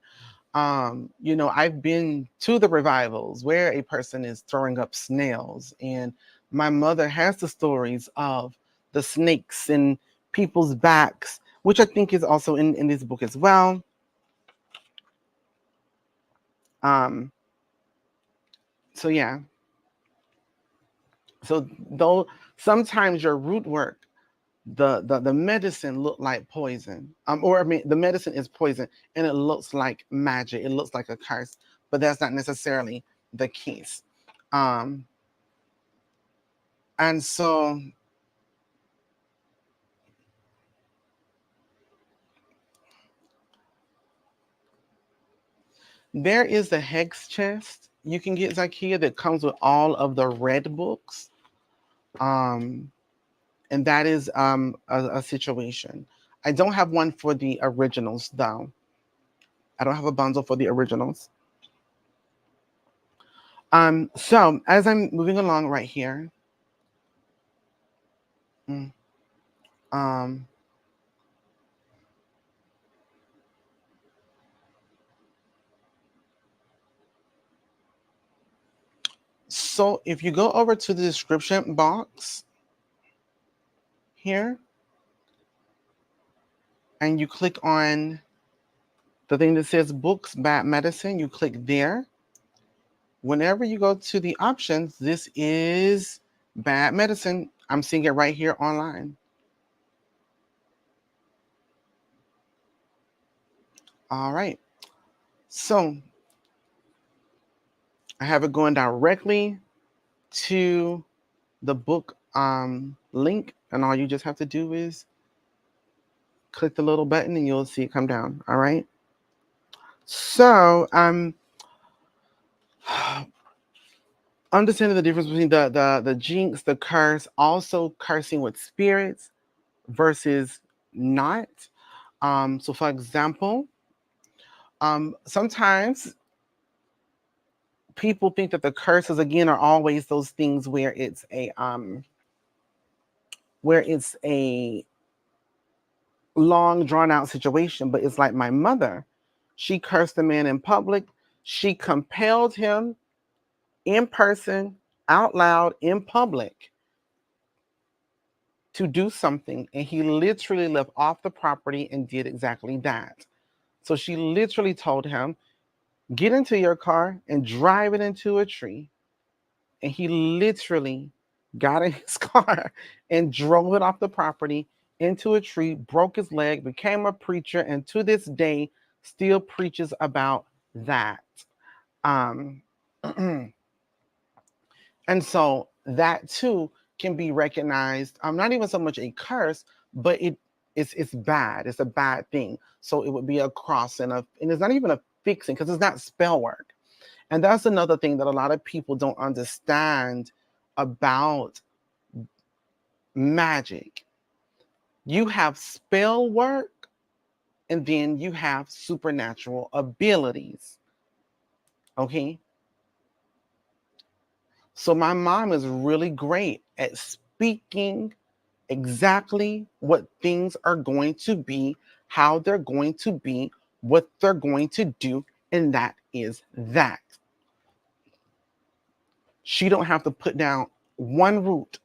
I've been to the revivals where a person is throwing up snails, and my mother has the stories of the snakes and people's backs, which I think is also in this book as well. Um, so yeah. So though sometimes your root work, the medicine look like poison. Or I mean the medicine is poison and it looks like magic. It looks like a curse, but that's not necessarily the case. Um, and so there is the hex chest you can get, Zakia, that comes with all of the red books. Um, and that is a situation. I don't have one for the originals though. I don't have a bundle for the originals. So as I'm moving along right here, mm, um, so if you go over to the description box here and you click on the thing that says books, bad medicine, you click there. Whenever you go to the options, this is bad medicine. I'm seeing it right here online. All right. So I have it going directly to the book link, and all you just have to do is click the little button and you'll see it come down. All right. So understanding the difference between the jinx, the curse, also cursing with spirits versus not. So for example, sometimes people think that the curses again are always those things where it's a long drawn out situation, but it's like my mother. She cursed the man in public. She compelled him in person, out loud, in public to do something. And he literally left off the property and did exactly that. So she literally told him, get into your car and drive it into a tree. And he literally got in his car and drove it off the property into a tree, broke his leg, became a preacher, and to this day still preaches about that. Um, and so that too can be recognized, not even so much a curse, but it's bad. It's a bad thing. So it would be a cross and it's not even a fixing because it's not spell work. And that's another thing that a lot of people don't understand about magic. You have spell work and then you have supernatural abilities. Okay? So my mom is really great at speaking exactly what things are going to be, how they're going to be, what they're going to do, and that is that. She don't have to put down one root.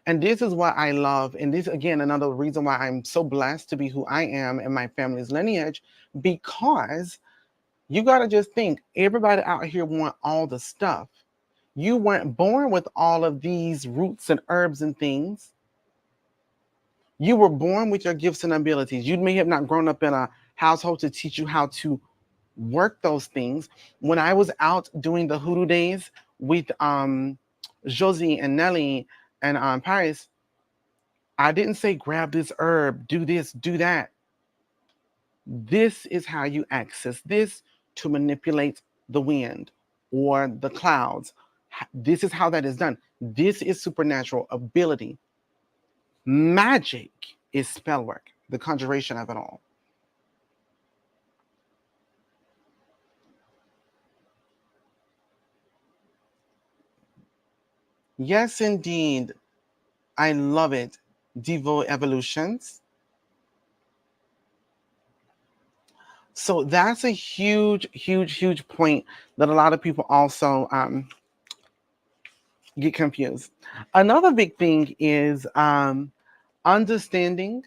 And this is what I love. And this, again, another reason why I'm so blessed to be who I am in my family's lineage, because you got to just think everybody out here want all the stuff. You weren't born with all of these roots and herbs and things. You were born with your gifts and abilities. You may have not grown up in a household to teach you how to work those things. When I was out doing the Hoodoo days with Josie and Nelly and Paris, I didn't say grab this herb, do this, do that. This is how you access this to manipulate the wind or the clouds. This is how that is done. This is supernatural ability. Magic is spell work, the conjuration of it all. Yes, indeed. I love it. Devo Evolutions. So that's a huge, huge, huge point that a lot of people also get confused. Another big thing is understanding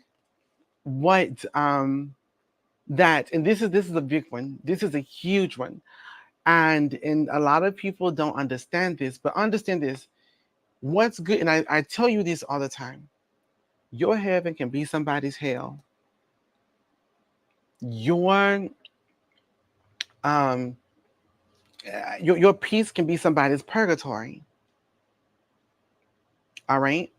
what that, and this is a big one. This is a huge one, and a lot of people don't understand this, but understand this. What's good, and I tell you this all the time. Your heaven can be somebody's hell. Your um your peace can be somebody's purgatory. All right.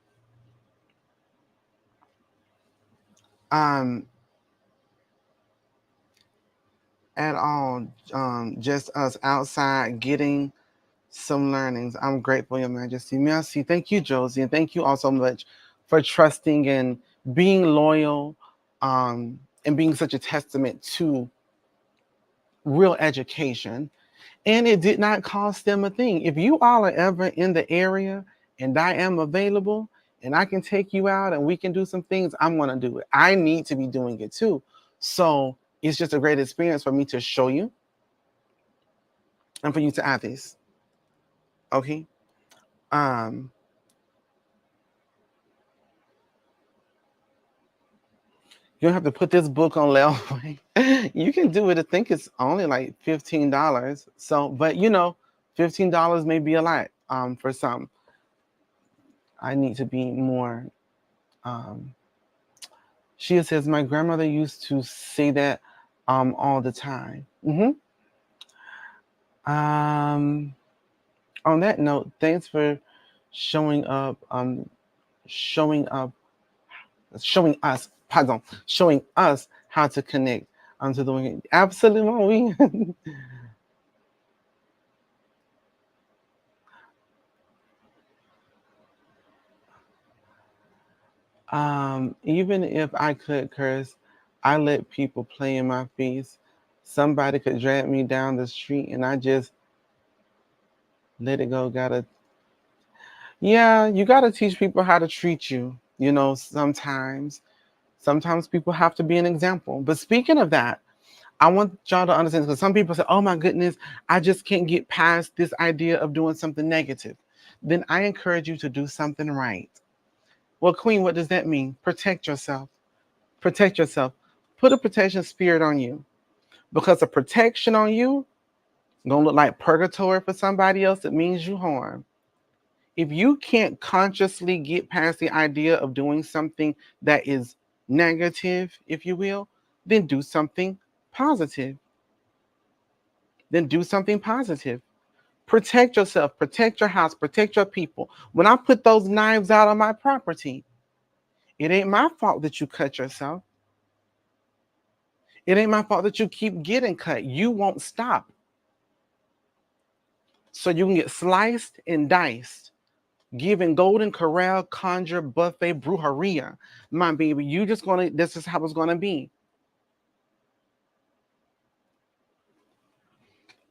Um, at all. Just us outside getting some learnings. I'm grateful, Your Majesty. Merci. Thank you, Josie, and thank you all so much for trusting and being loyal, and being such a testament to real education. And it did not cost them a thing. If you all are ever in the area and I am available and I can take you out and we can do some things, I'm going to do it. I need to be doing it too. So it's just a great experience for me to show you and for you to have this. Okay. Um, you don't have to put this book on level. You can do it. I think it's only like $15. So, but $15 may be a lot for some. I need to be more. Um, she says, my grandmother used to say that all the time. On that note, thanks for showing up, showing up, showing us how to connect to the weekend. Absolutely. Even if I could curse, I let people play in my face. Somebody could drag me down the street and I just let it go. Yeah, you gotta teach people how to treat you. Sometimes people have to be an example. But speaking of that, I want y'all to understand, because some people say, oh my goodness, I just can't get past this idea of doing something negative. Then I encourage you to do something right. Well, Queen, what does that mean? Protect yourself. Protect yourself. Put a protection spirit on you. Because a protection on you gonna look like purgatory for somebody else. It means you harm. If you can't consciously get past the idea of doing something that is negative, if you will, then do something positive. Then do something positive. Protect yourself, protect your house, protect your people. When I put those knives out on my property, it ain't my fault that you cut yourself. It ain't my fault that you keep getting cut. You won't stop. So you can get sliced and diced, given golden corral, conjure, buffet, brujeria. My baby, you just gonna, this is how it's gonna be.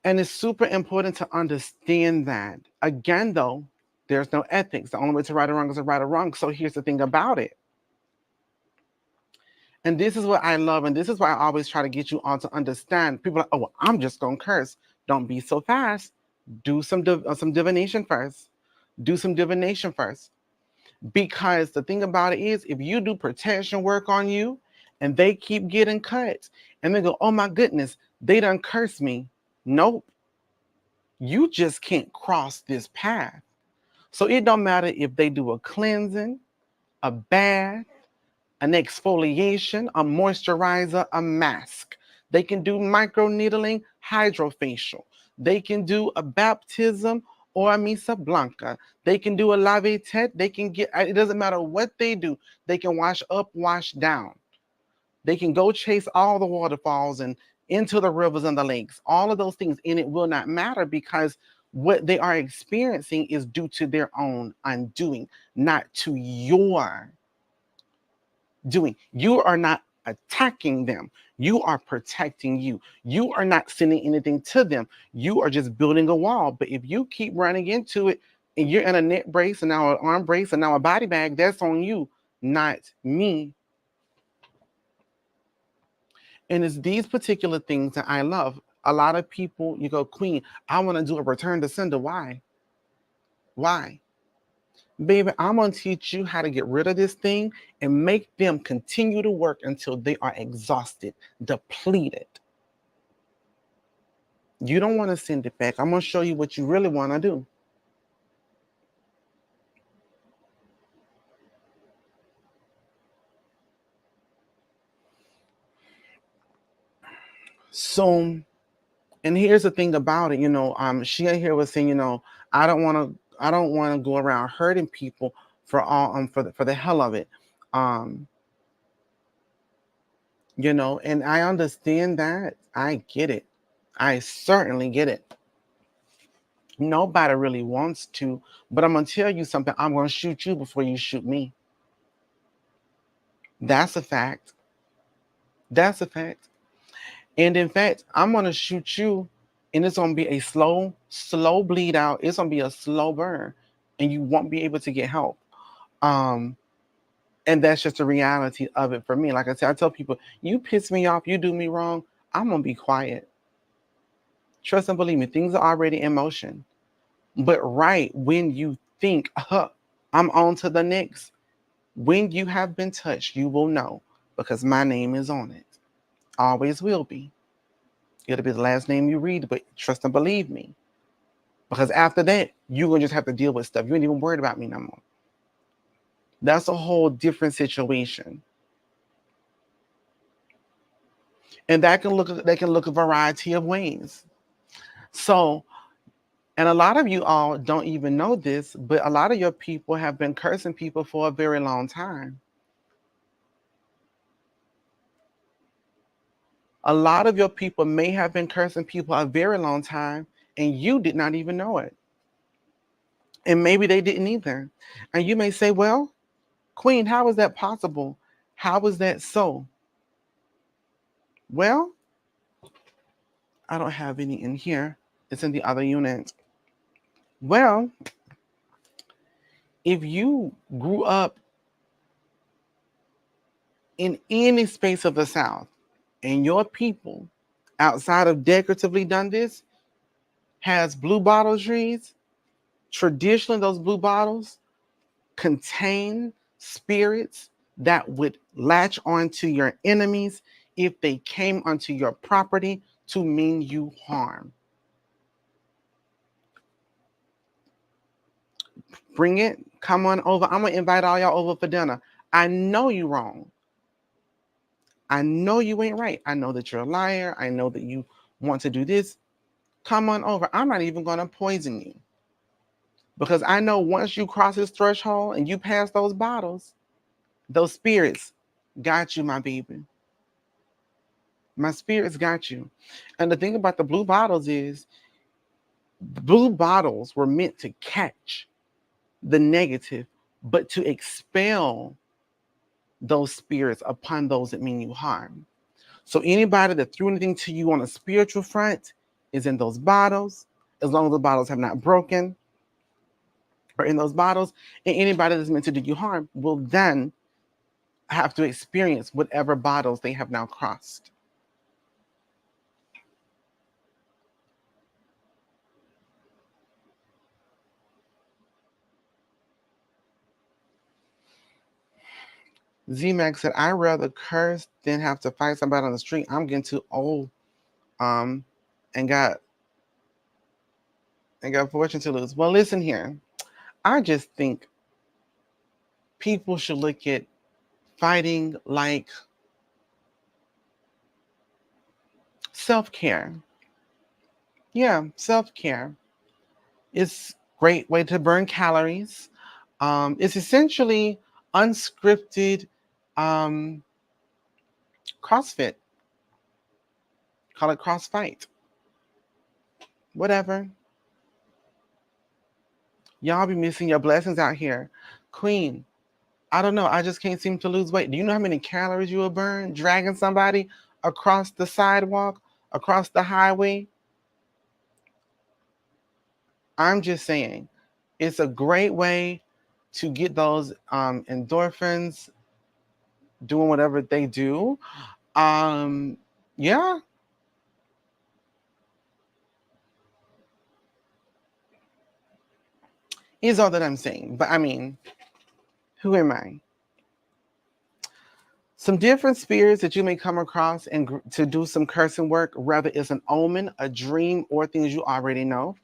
And it's super important to understand that. Again, though, there's no ethics. The only way to right or wrong is to right or wrong. So here's the thing about it. And this is what I love, and this is why I always try to get you all to understand. People are like, oh, well, I'm just gonna curse. Don't be so fast. Do some divination first. Do some divination first. Because the thing about it is, if you do protection work on you, and they keep getting cut, and they go, oh my goodness, they done cursed me. Nope. You just can't cross this path. So it don't matter if they do a cleansing, a bath, an exfoliation, a moisturizer, a mask. They can do microneedling, hydrofacial. They can do a baptism or a misa blanca. They can do a lave tete. They can get, it doesn't matter what they do. They can wash up, wash down. They can go chase all the waterfalls and into the rivers and the lakes, all of those things, and it will not matter because what they are experiencing is due to their own undoing, not to your doing. You are not attacking them. You are protecting you. You are not sending anything to them. You are just building a wall. But if you keep running into it and you're in a neck brace and now an arm brace and now a body bag, that's on you, not me. And it's these particular things that I love. A lot of people, you go, Queen, I want to do a return to sender. Why? Why? Baby, I'm going to teach you how to get rid of this thing and make them continue to work until they are exhausted, depleted. You don't want to send it back. I'm going to show you what you really want to do. So, and here's the thing about it, she here was saying, I don't want to go around hurting people for all, for the hell of it. Um, and I understand that. I get it. I certainly get it. Nobody really wants to, but I'm going to tell you something. I'm going to shoot you before you shoot me. That's a fact. That's a fact. And in fact, I'm going to shoot you, and it's going to be a slow bleed out. It's going to be a slow burn, and you won't be able to get help. And that's just the reality of it for me. Like I said, I tell people, you piss me off, you do me wrong, I'm going to be quiet. Trust and believe me, things are already in motion. But right when you think, I'm on to the next, when you have been touched, you will know because my name is on it. Always will be. It'll be the last name you read, but trust and believe me. Because after that, you're going to just have to deal with stuff. You ain't even worried about me no more. That's a whole different situation. And that can look a variety of ways. So, and a lot of you all don't even know this, but a lot of your people have been cursing people for a very long time. A lot of your people may have been cursing people a very long time, and you did not even know it. And maybe they didn't either. And you may say, well, Queen, how is that possible? How is that so? Well, I don't have any in here. It's in the other unit. Well, if you grew up in any space of the South and your people outside of decoratively done this has blue bottle trees, traditionally those blue bottles contain spirits that would latch onto your enemies if they came onto your property to mean you harm. Bring it. Come on over. I'm going to invite all y'all over for dinner. I know you wrong. I know you ain't right. I know that you're a liar. I know that you want to do this. come on over. I'm not even going to poison you. Because I know once you cross this threshold and you pass those bottles, those spirits got you, my baby. My spirits got you. And the thing about the blue bottles is, the blue bottles were meant to catch the negative, but to expel those spirits upon those that mean you harm. So anybody that threw anything to you on a spiritual front is in those bottles, as long as the bottles have not broken or in those bottles. And anybody that's meant to do you harm will then have to experience whatever bottles they have now crossed. Z-Max said, I'd rather curse than have to fight somebody on the street. I'm getting too old and got fortune to lose. Well, listen here. I just think people should look at fighting like self-care. Yeah, self-care. It's a great way to burn calories. It's essentially unscripted CrossFit. Call it crossfight. Whatever. Y'all be missing your blessings out here. Queen, I don't know. I just can't seem to lose weight. Do you know how many calories you will burn dragging somebody across the sidewalk, across the highway? I'm just saying, it's a great way to get those endorphins doing whatever they do. Yeah. Is all that I'm saying. But I mean, who am I? Some different spirits that you may come across and to do some cursing work, whether it's an omen, a dream, or things you already know.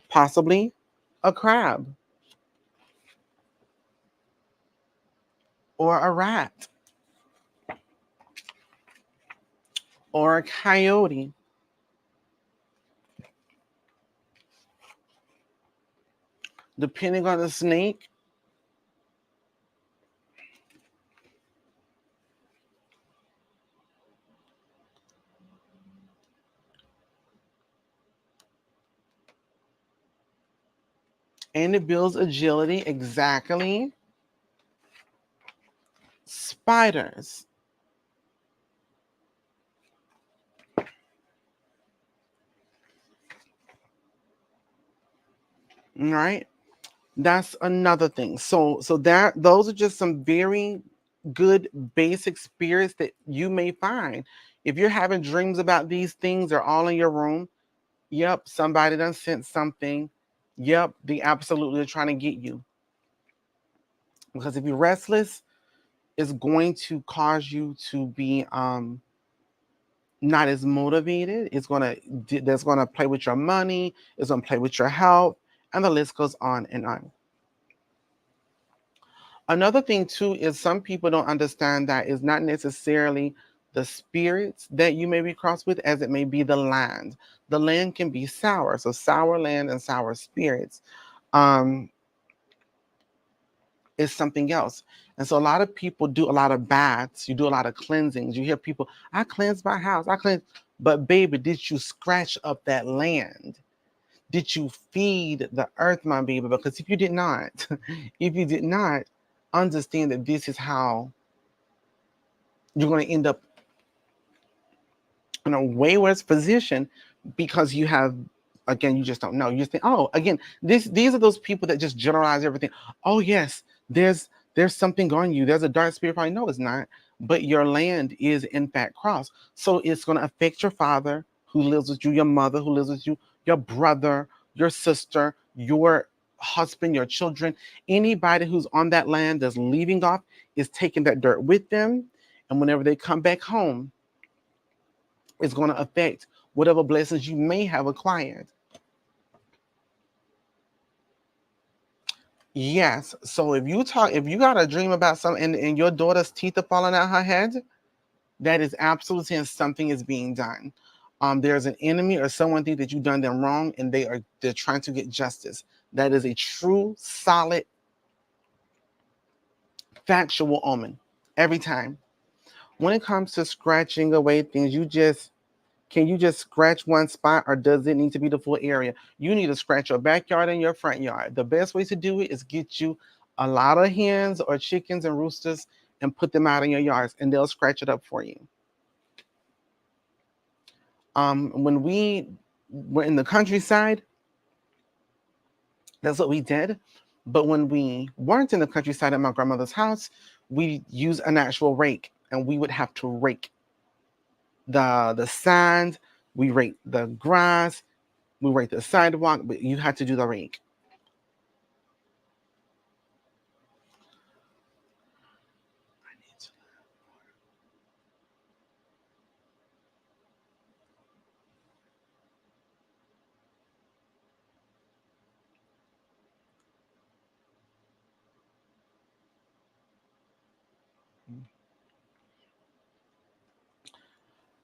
Possibly a crab or a rat or a coyote. Depending on the snake, and it builds agility. Exactly. Spiders. All right. That's another thing. So that those are just some very good basic spirits that you may find. If you're having dreams about these things, they're all in your room. Yep, somebody done sent something. Yep, they absolutely are trying to get you. Because if you're restless, it's going to cause you to be not as motivated. That's gonna play with your money, it's gonna play with your health, and the list goes on and on. Another thing too is some people don't understand that it's not necessarily the spirits that you may be crossed with, as it may be the land. The land can be sour, so sour land and sour spirits is something else. And so a lot of people do a lot of baths, you do a lot of cleansings. You hear people, I cleanse my house, I cleanse, but baby, did you scratch up that land? Did you feed the earth, my baby? Because if you did not, if you did not understand that this is how you're going to end up in a way worse position, because you have, again, you just don't know. You just think, oh, again, these are those people that just generalize everything. Oh yes, there's something on you. There's a dark spirit. Probably no, it's not. But your land is in fact crossed, so it's going to affect your father who lives with you, your mother who lives with you, your brother, your sister, your husband, your children. Anybody who's on that land that's leaving off is taking that dirt with them, and whenever they come back home, it's going to affect whatever blessings you may have acquired. Yes. So if you got a dream about something and your daughter's teeth are falling out her head, that is absolutely saying something is being done. there's an enemy or someone think that you've done them wrong, and they're trying to get justice. That is a true, solid, factual omen every time. When it comes to scratching away things, can you just scratch one spot, or does it need to be the full area? You need to scratch your backyard and your front yard. The best way to do it is get you a lot of hens or chickens and roosters and put them out in your yards, and they'll scratch it up for you. When we were in the countryside, that's what we did. But when we weren't in the countryside at my grandmother's house, we used an actual rake, and we would have to rake the sand, we rake the grass, we rake the sidewalk, but you had to do the rake.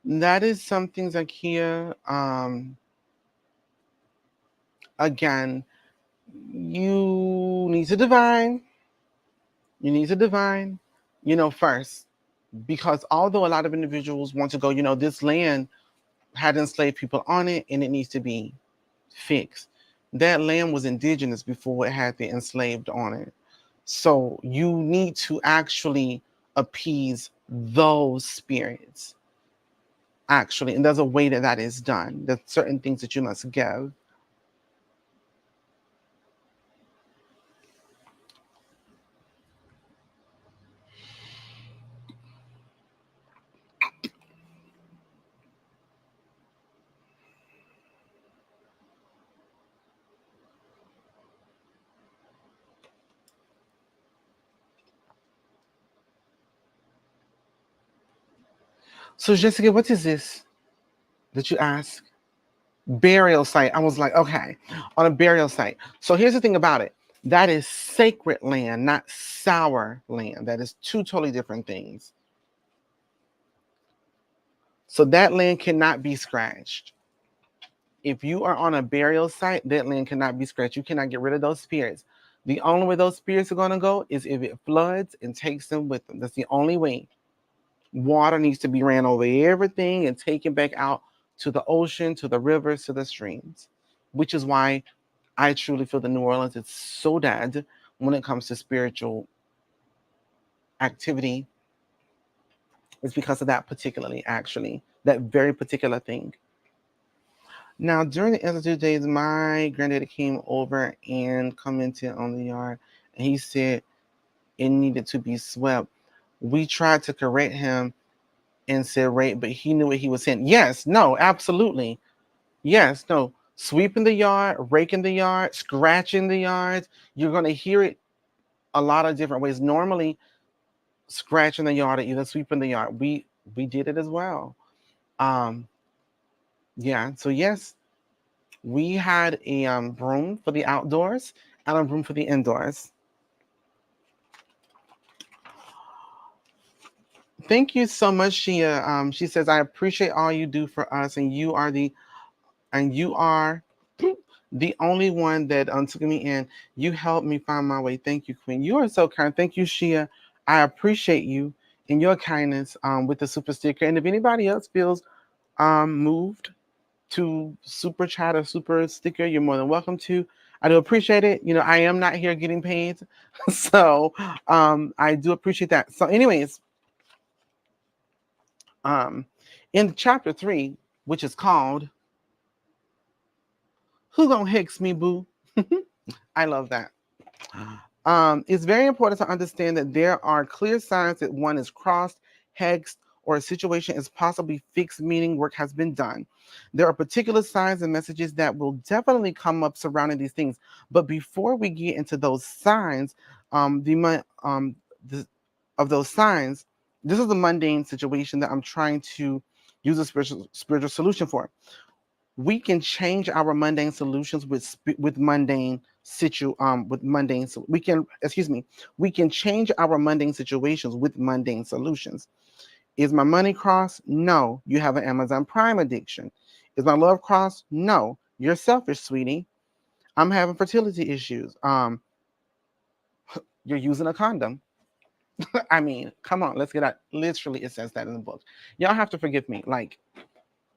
That is something, Zakia. Again, you need to divine. You need to divine, first. Because although a lot of individuals want to go, this land had enslaved people on it and it needs to be fixed. That land was indigenous before it had the enslaved on it. So you need to actually appease those spirits. Actually, and there's a way that is done. There's certain things that you must give. So Jessica, what is this that you ask? Burial site. I was like, okay, on a burial site. So here's the thing about it. That is sacred land, not sour land. That is two totally different things. So that land cannot be scratched. If you are on a burial site, that land cannot be scratched. You cannot get rid of those spirits. The only way those spirits are going to go is if it floods and takes them with them. That's the only way. Water needs to be ran over everything and taken back out to the ocean, to the rivers, to the streams, which is why I truly feel that New Orleans is so dead when it comes to spiritual activity. It's because of that particularly, actually, that very particular thing. Now, during the Institute days, my granddaddy came over and commented on the yard, and he said it needed to be swept. We tried to correct him and said right, but he knew what he was saying. Yes, no, absolutely. Yes, no. Sweeping the yard, raking the yard, scratching the yards. You're going to hear it a lot of different ways. Normally, scratching the yard or either sweeping the yard. We did it as well. Um, yeah. So yes, we had a broom for the outdoors and a broom for the indoors. Thank you so much, Shia. She says, I appreciate all you do for us, and you are the only one that took me in. You helped me find my way. Thank you, Queen. You are so kind. Thank you, Shia. I appreciate you and your kindness with the super sticker. And if anybody else feels moved to super chat or super sticker, you're more than welcome to. I do appreciate it. I am not here getting paid. So I do appreciate that. So anyways, in chapter 3, which is called Who Gonna Hex Me, Boo? I love that. It's very important to understand that there are clear signs that one is crossed, hexed, or a situation is possibly fixed, meaning work has been done. There are particular signs and messages that will definitely come up surrounding these things. But before we get into those signs, of those signs, this is a mundane situation that I'm trying to use a spiritual solution for. We can change our mundane solutions with mundane we can change our mundane situations with mundane solutions. Is my money crossed? No, you have an Amazon Prime addiction. Is my love crossed? No. You're selfish, sweetie. I'm having fertility issues. You're using a condom. I mean, come on, let's get out. Literally, it says that in the book. Y'all have to forgive me. Like,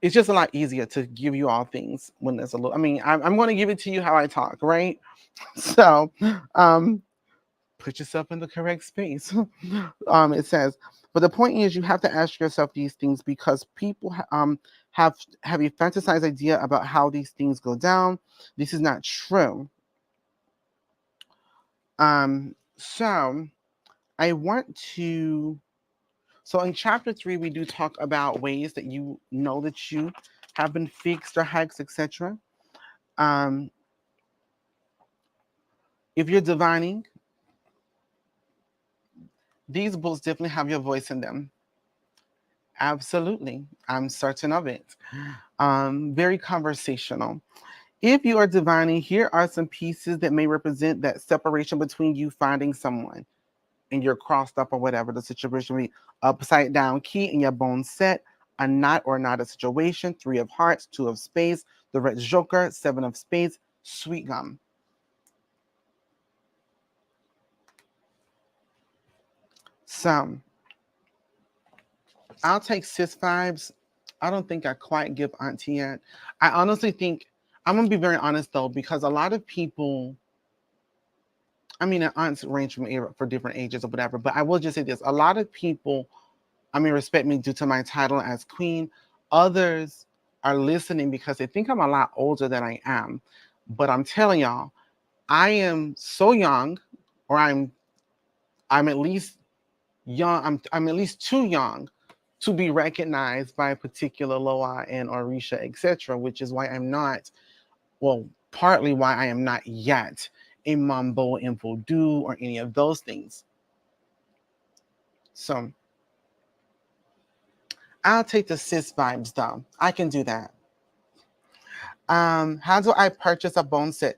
it's just a lot easier to give you all things when there's a little. I mean, I'm going to give it to you how I talk, right? So, put yourself in the correct space. It says, but the point is, you have to ask yourself these things because people have a fantasized idea about how these things go down. This is not true. So I want to. So in chapter 3, we do talk about ways that you know that you have been fixed or hexed, etc. Um, if you're divining, these books definitely have your voice in them. Absolutely, I'm certain of it. Very conversational. If you are divining, here are some pieces that may represent that separation between you finding someone and you're crossed up or whatever the situation may be. Upside down key in your bone set, a knot or not a situation, 3 of hearts, 2 of spades, the red joker, 7 of spades, sweet gum. So I'll take cis vibes. I don't think I quite give auntie yet. I honestly think, I'm gonna be very honest though, because a lot of people, I mean, aunts range from for different ages or whatever, but I will just say this: a lot of people, I mean, respect me due to my title as queen. Others are listening because they think I'm a lot older than I am. But I'm telling y'all, I am so young, or I'm at least young. I'm at least too young to be recognized by a particular Loa and Orisha, etc. Which is why I'm not. Well, partly why I am not yet a Mambo in Voodoo or any of those things. So I'll take the cis vibes though. I can do that. How do I purchase a bone set?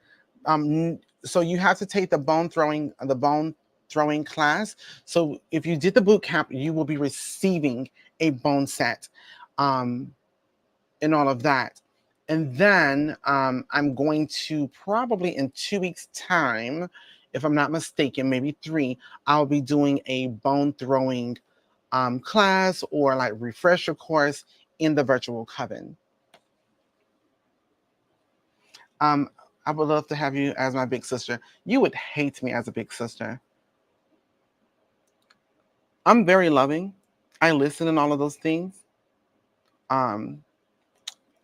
So you have to take the bone throwing class. So if you did the boot camp, you will be receiving a bone set, um, and all of that. And then I'm going to probably in 2 weeks' time, if I'm not mistaken, maybe 3, I'll be doing a bone throwing class or like refresher course in the virtual coven. Um, I would love to have you as my big sister. You would hate me as a big sister. I'm very loving. I listen and all of those things. Um,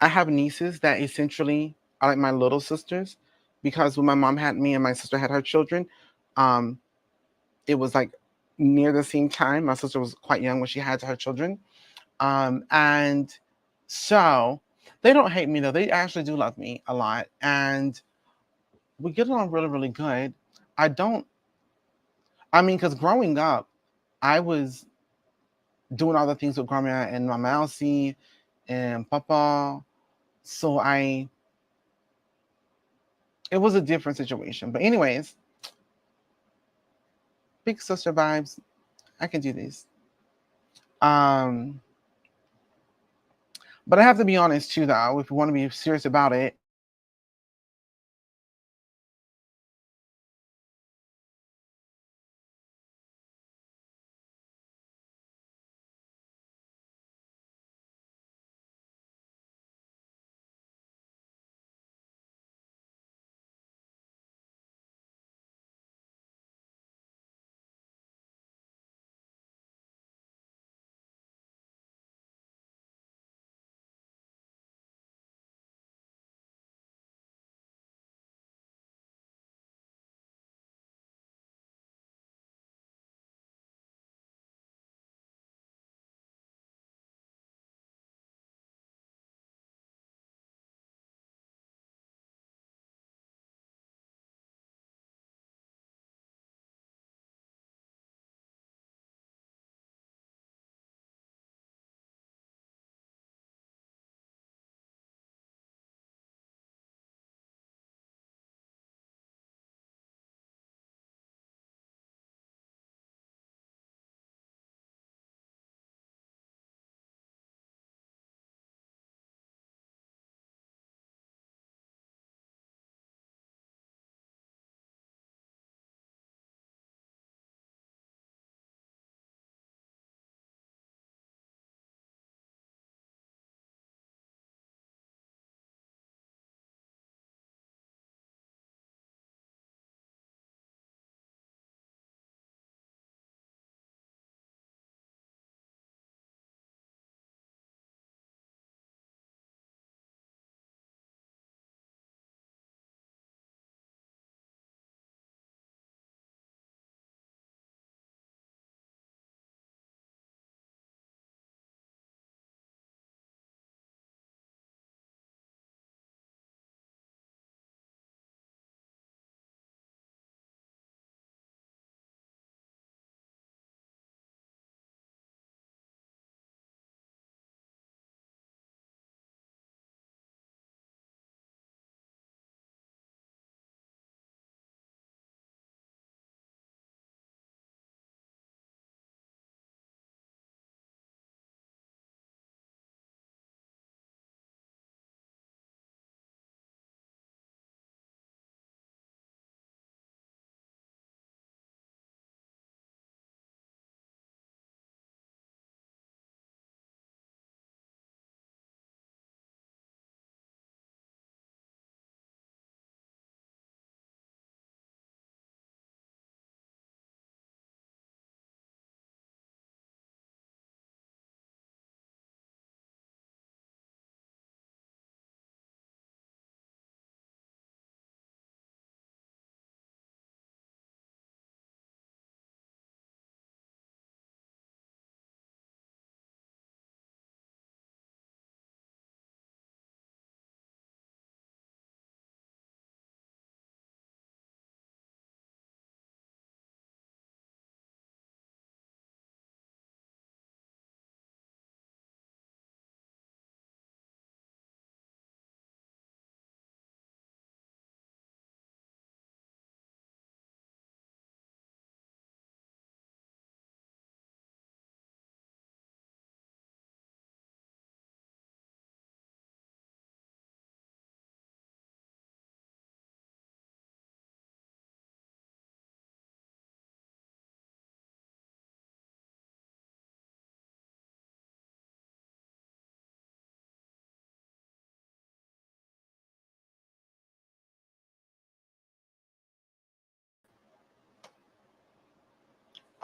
I have nieces that essentially are like my little sisters because when my mom had me and my sister had her children, um, it was like near the same time. My sister was quite young when she had her children. And so they don't hate me though. They actually do love me a lot. And we get along really, really good. I don't, I mean, because growing up, I was doing all the things with grandma and my mousy and papa. So it was a different situation. But anyways, big sister vibes. I can do this. Um, but I have to be honest too, though. If you want to be serious about it,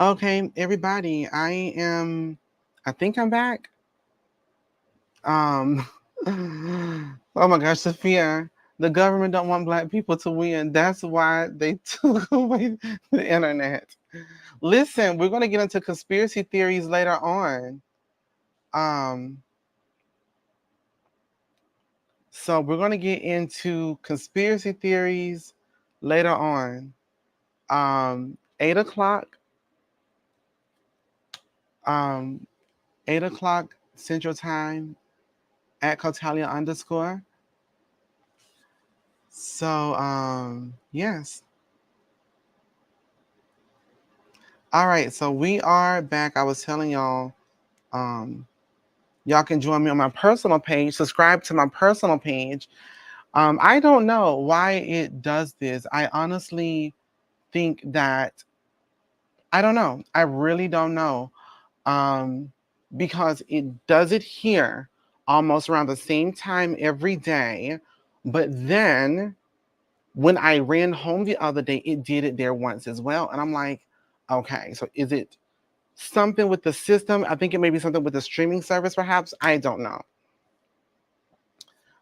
Okay, everybody, I think I'm back. Um, oh my gosh, Sophia, the government don't want black people to win. That's why they took away the internet. Listen, we're gonna get into conspiracy theories later on. Um, so we're gonna get into conspiracy theories later on. 8 o'clock, um, 8 o'clock Central Time at Cotalia underscore. So, yes. All right. So we are back. I was telling y'all, um, y'all can join me on my personal page. Subscribe to my personal page. I don't know why it does this. I honestly think that I don't know. I really don't know. Um, because it does it here almost around the same time every day. But then when I ran home the other day, it did it there once as well. And I'm like, okay, so is it something with the system? I think it may be something with the streaming service, perhaps. I don't know.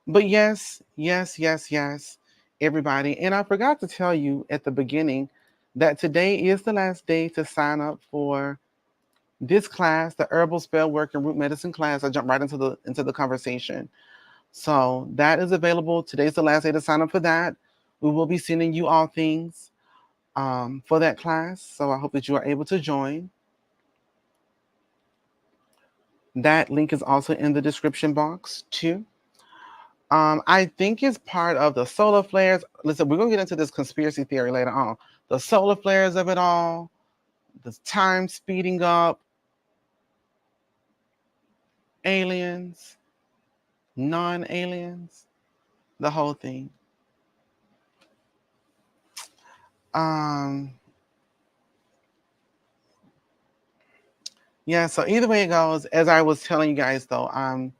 But yes, yes, yes, yes, everybody. And I forgot to tell you at the beginning that today is the last day to sign up for this class, the herbal spell work and root medicine class. I jumped right into the conversation. So that is available. Today's the last day to sign up for that. We will be sending you all things for that class. So I hope that you are able to join. That link is also in the description box too. I think it's part of the solar flares. Listen, we're gonna get into this conspiracy theory later on. The solar flares of it all, the time speeding up, aliens, non-aliens, the whole thing. Um, yeah, so either way it goes, as I was telling you guys though, I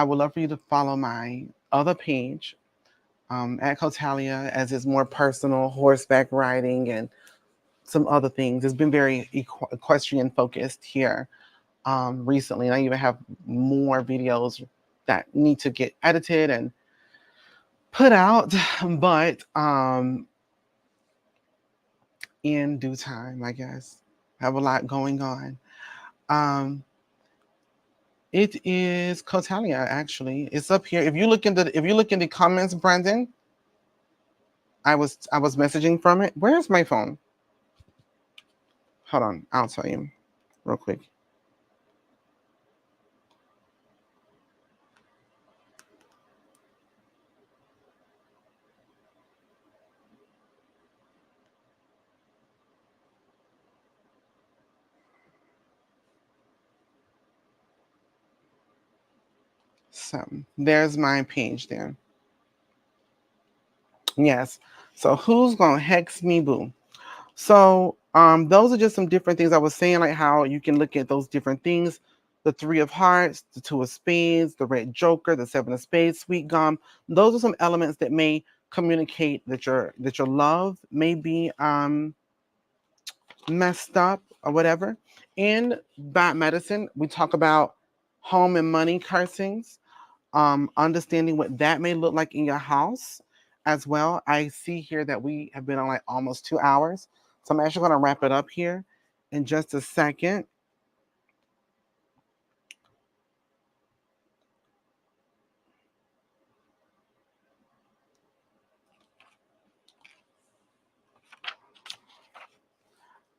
would love for you to follow my other page at Cotalia, as it's more personal horseback riding and some other things. It's been very equestrian focused here recently. And I even have more videos that need to get edited and put out, but in due time, I guess. I have a lot going on. Um, it is Cotalia, actually. It's up here. If you look in the comments, Brandon, I was messaging from it. Where's my phone? Hold on, I'll tell you real quick. So there's my page there. Yes. So who's gonna hex me, boo? So those are just some different things I was saying, like how you can look at those different things. The Three of Hearts, the Two of Spades, the Red Joker, the Seven of Spades, Sweet Gum. Those are some elements that may communicate that your love may be messed up or whatever. In Bad Medicine, we talk about home and money cursings, understanding what that may look like in your house as well. I see here that we have been on like almost 2 hours. So I'm actually going to wrap it up here in just a second.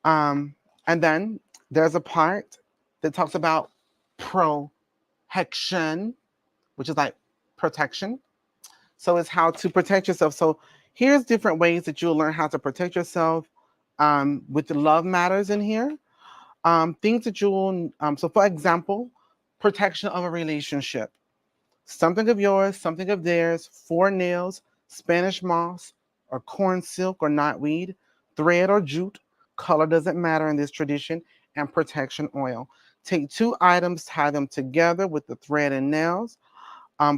Um, and then there's a part that talks about protection, which is like protection. So it's how to protect yourself. So here's different ways that you'll learn how to protect yourself with the love matters in here. Things that you'll, so for example, protection of a relationship. Something of yours, something of theirs, 4 nails, Spanish moss, or corn silk or knotweed, thread or jute, color doesn't matter in this tradition, and protection oil. Take 2 items, tie them together with the thread and nails.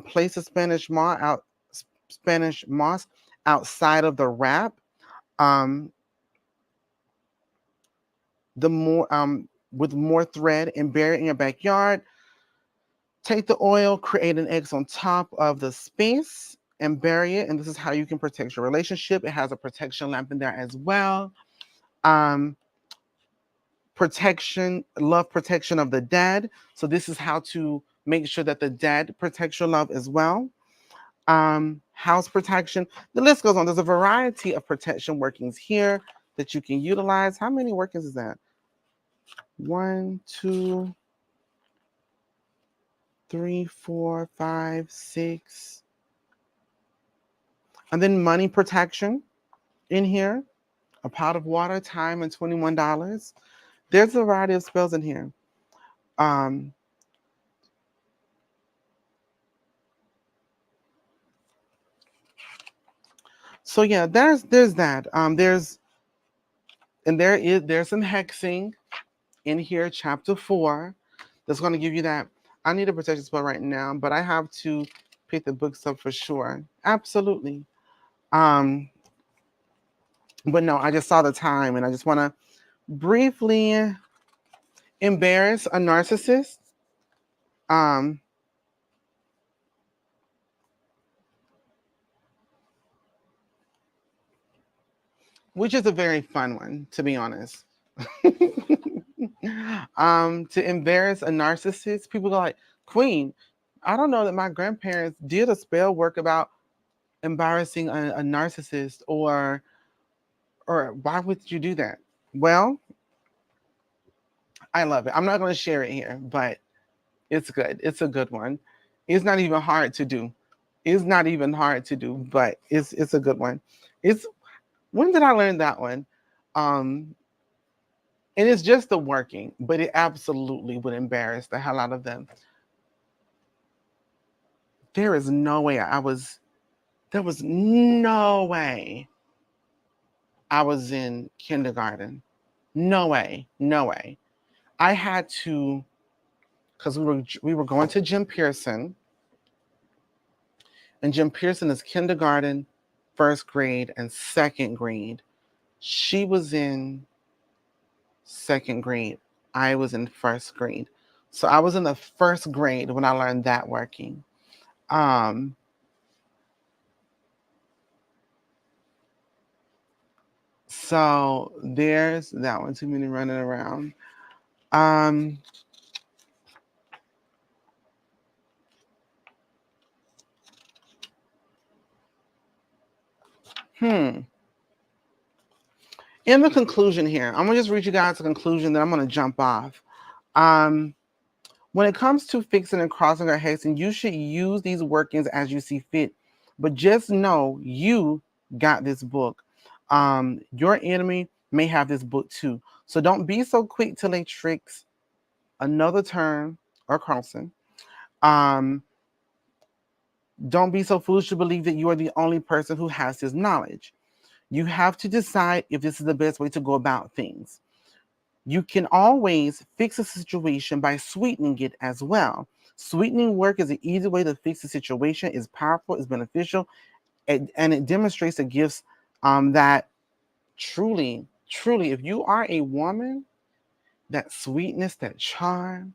Place the Spanish moss outside of the wrap. Um, the more with more thread and bury it in your backyard. Take the oil, create an X on top of the space and bury it. And this is how you can protect your relationship. It has a protection lamp in there as well. Um, protection, love protection of the dead. So this is how to make sure that the dead protects your love as well. House protection. The list goes on. There's a variety of protection workings here that you can utilize. How many workings is that? 1, 2, 3, 4, 5, 6. And then money protection in here. A pot of water, time, and $21. There's a variety of spells in here. So yeah, there's that. There's some hexing in here, chapter 4. That's going to give you that. I need a protection spell right now, but I have to pick the books up for sure. Absolutely. But no, I just saw the time, and I just want to briefly embarrass a narcissist. Which is a very fun one, to be honest. To embarrass a narcissist, people go like, Queen, I don't know that my grandparents did a spell work about embarrassing a narcissist, or why would you do that? Well, I love it. I'm not going to share it here, but it's good. It's a good one. It's not even hard to do. It's not even hard to do, but it's a good one. It's When did I learn that one? And it's just the working, but it absolutely would embarrass the hell out of them. There is no way there was no way I was in kindergarten. No way, no way. I had to, because we were going to Jim Pearson, and Jim Pearson is kindergarten, first grade, and second grade. She was in second grade. I was in first grade. So I was in the first grade when I learned that working. So there's that one. Too many running around. In the conclusion here, I'm gonna just read you guys a conclusion, then I'm gonna jump off. When it comes to fixing and crossing or hexing, you should use these workings as you see fit. But just know you got this book. Your enemy may have this book too. So don't be so quick to lay tricks, another turn, or crossing. Don't be so foolish to believe that you are the only person who has this knowledge. You have to decide if this is the best way to go about things. You can always fix a situation by sweetening it as well. Sweetening work is an easy way to fix a situation. It's powerful, it's beneficial, and it demonstrates the gifts that truly, if you are a woman, that sweetness, that charm,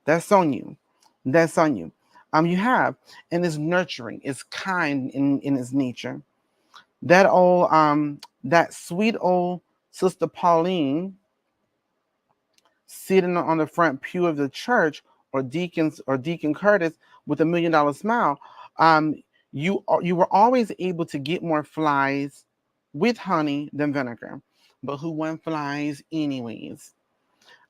that's on you. That's on you. You have, and it's nurturing, it's kind in its nature. That old, that sweet old Sister Pauline sitting on the front pew of the church, or Deacon Curtis with $1 million smile, you were always able to get more flies with honey than vinegar. But who want flies anyways?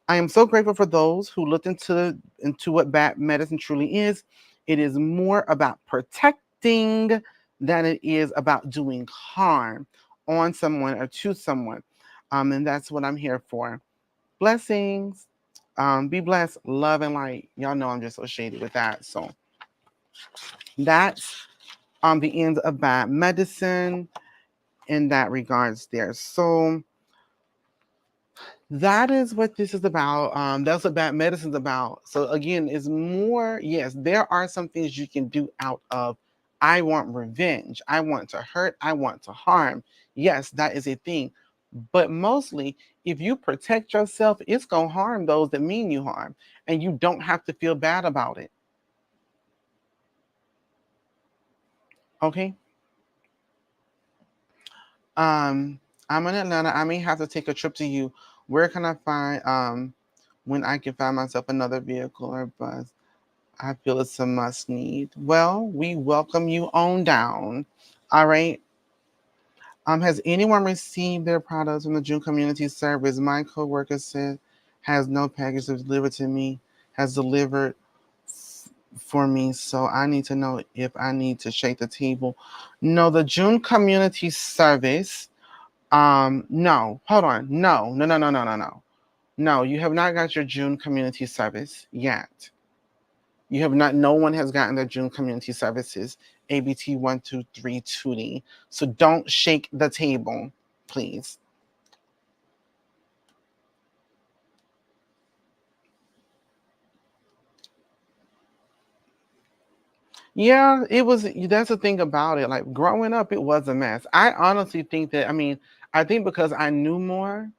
I am so grateful for those who looked into what bad medicine truly is. It is more about protecting than it is about doing harm on someone or to someone. And that's what I'm here for. Blessings. Be blessed, love, and light. Y'all know I'm just so shady with that. So that's the end of bad medicine in that regards there. So that is what this is about. That's what bad medicine is about. So again, it's more, yes, there are some things you can do out of, I want revenge, I want to hurt, I want to harm. Yes, that is a thing. But mostly, if you protect yourself, it's going to harm those that mean you harm. And you don't have to feel bad about it. Okay? I'm in Atlanta. I may have to take a trip to you. Where can I find when I can find myself another vehicle or bus? I feel it's a must need. Well, we welcome you on down. All right. Has anyone received their products from the June Community Service? My coworker said has no package delivered to me, has delivered for me, so I need to know if I need to shake the table. No, the June Community Service. No, hold on. No, no, no, no, no, no, no. No, you have not got your June Community Service yet. You have not, no one has gotten their June Community Services, ABT 1232D. So don't shake the table, please. Yeah, it was, that's the thing about it. Like growing up, it was a mess. I honestly think that, I mean, I think because I knew more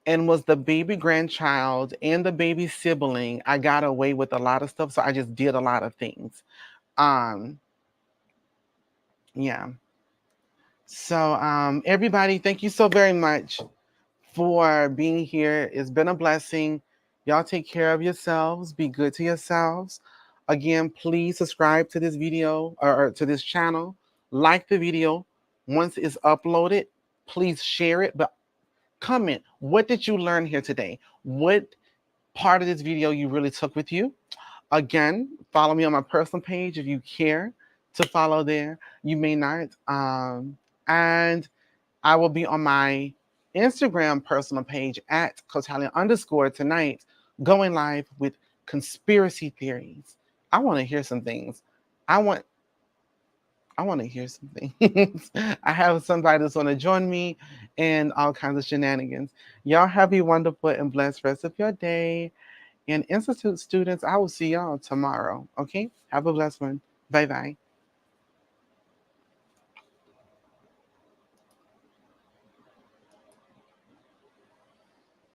and was the baby grandchild and the baby sibling, I got away with a lot of stuff. So I just did a lot of things. Um, yeah. So everybody, thank you so very much for being here. It's been a blessing. Y'all take care of yourselves. Be good to yourselves. Again, please subscribe to this video or to this channel. Like the video. Once it's uploaded, please share it. But comment, what did you learn here today? What part of this video you really took with you? Again, follow me on my personal page if you care to follow there. You may not. And I will be on my Instagram personal page at Cotalia_ tonight, going live with conspiracy theories. I want to hear some things. I want I want to hear some things. I have somebody that's going to join me and all kinds of shenanigans. Y'all have a wonderful and blessed rest of your day. And Institute students, I will see y'all tomorrow. Okay? Have a blessed one. Bye bye.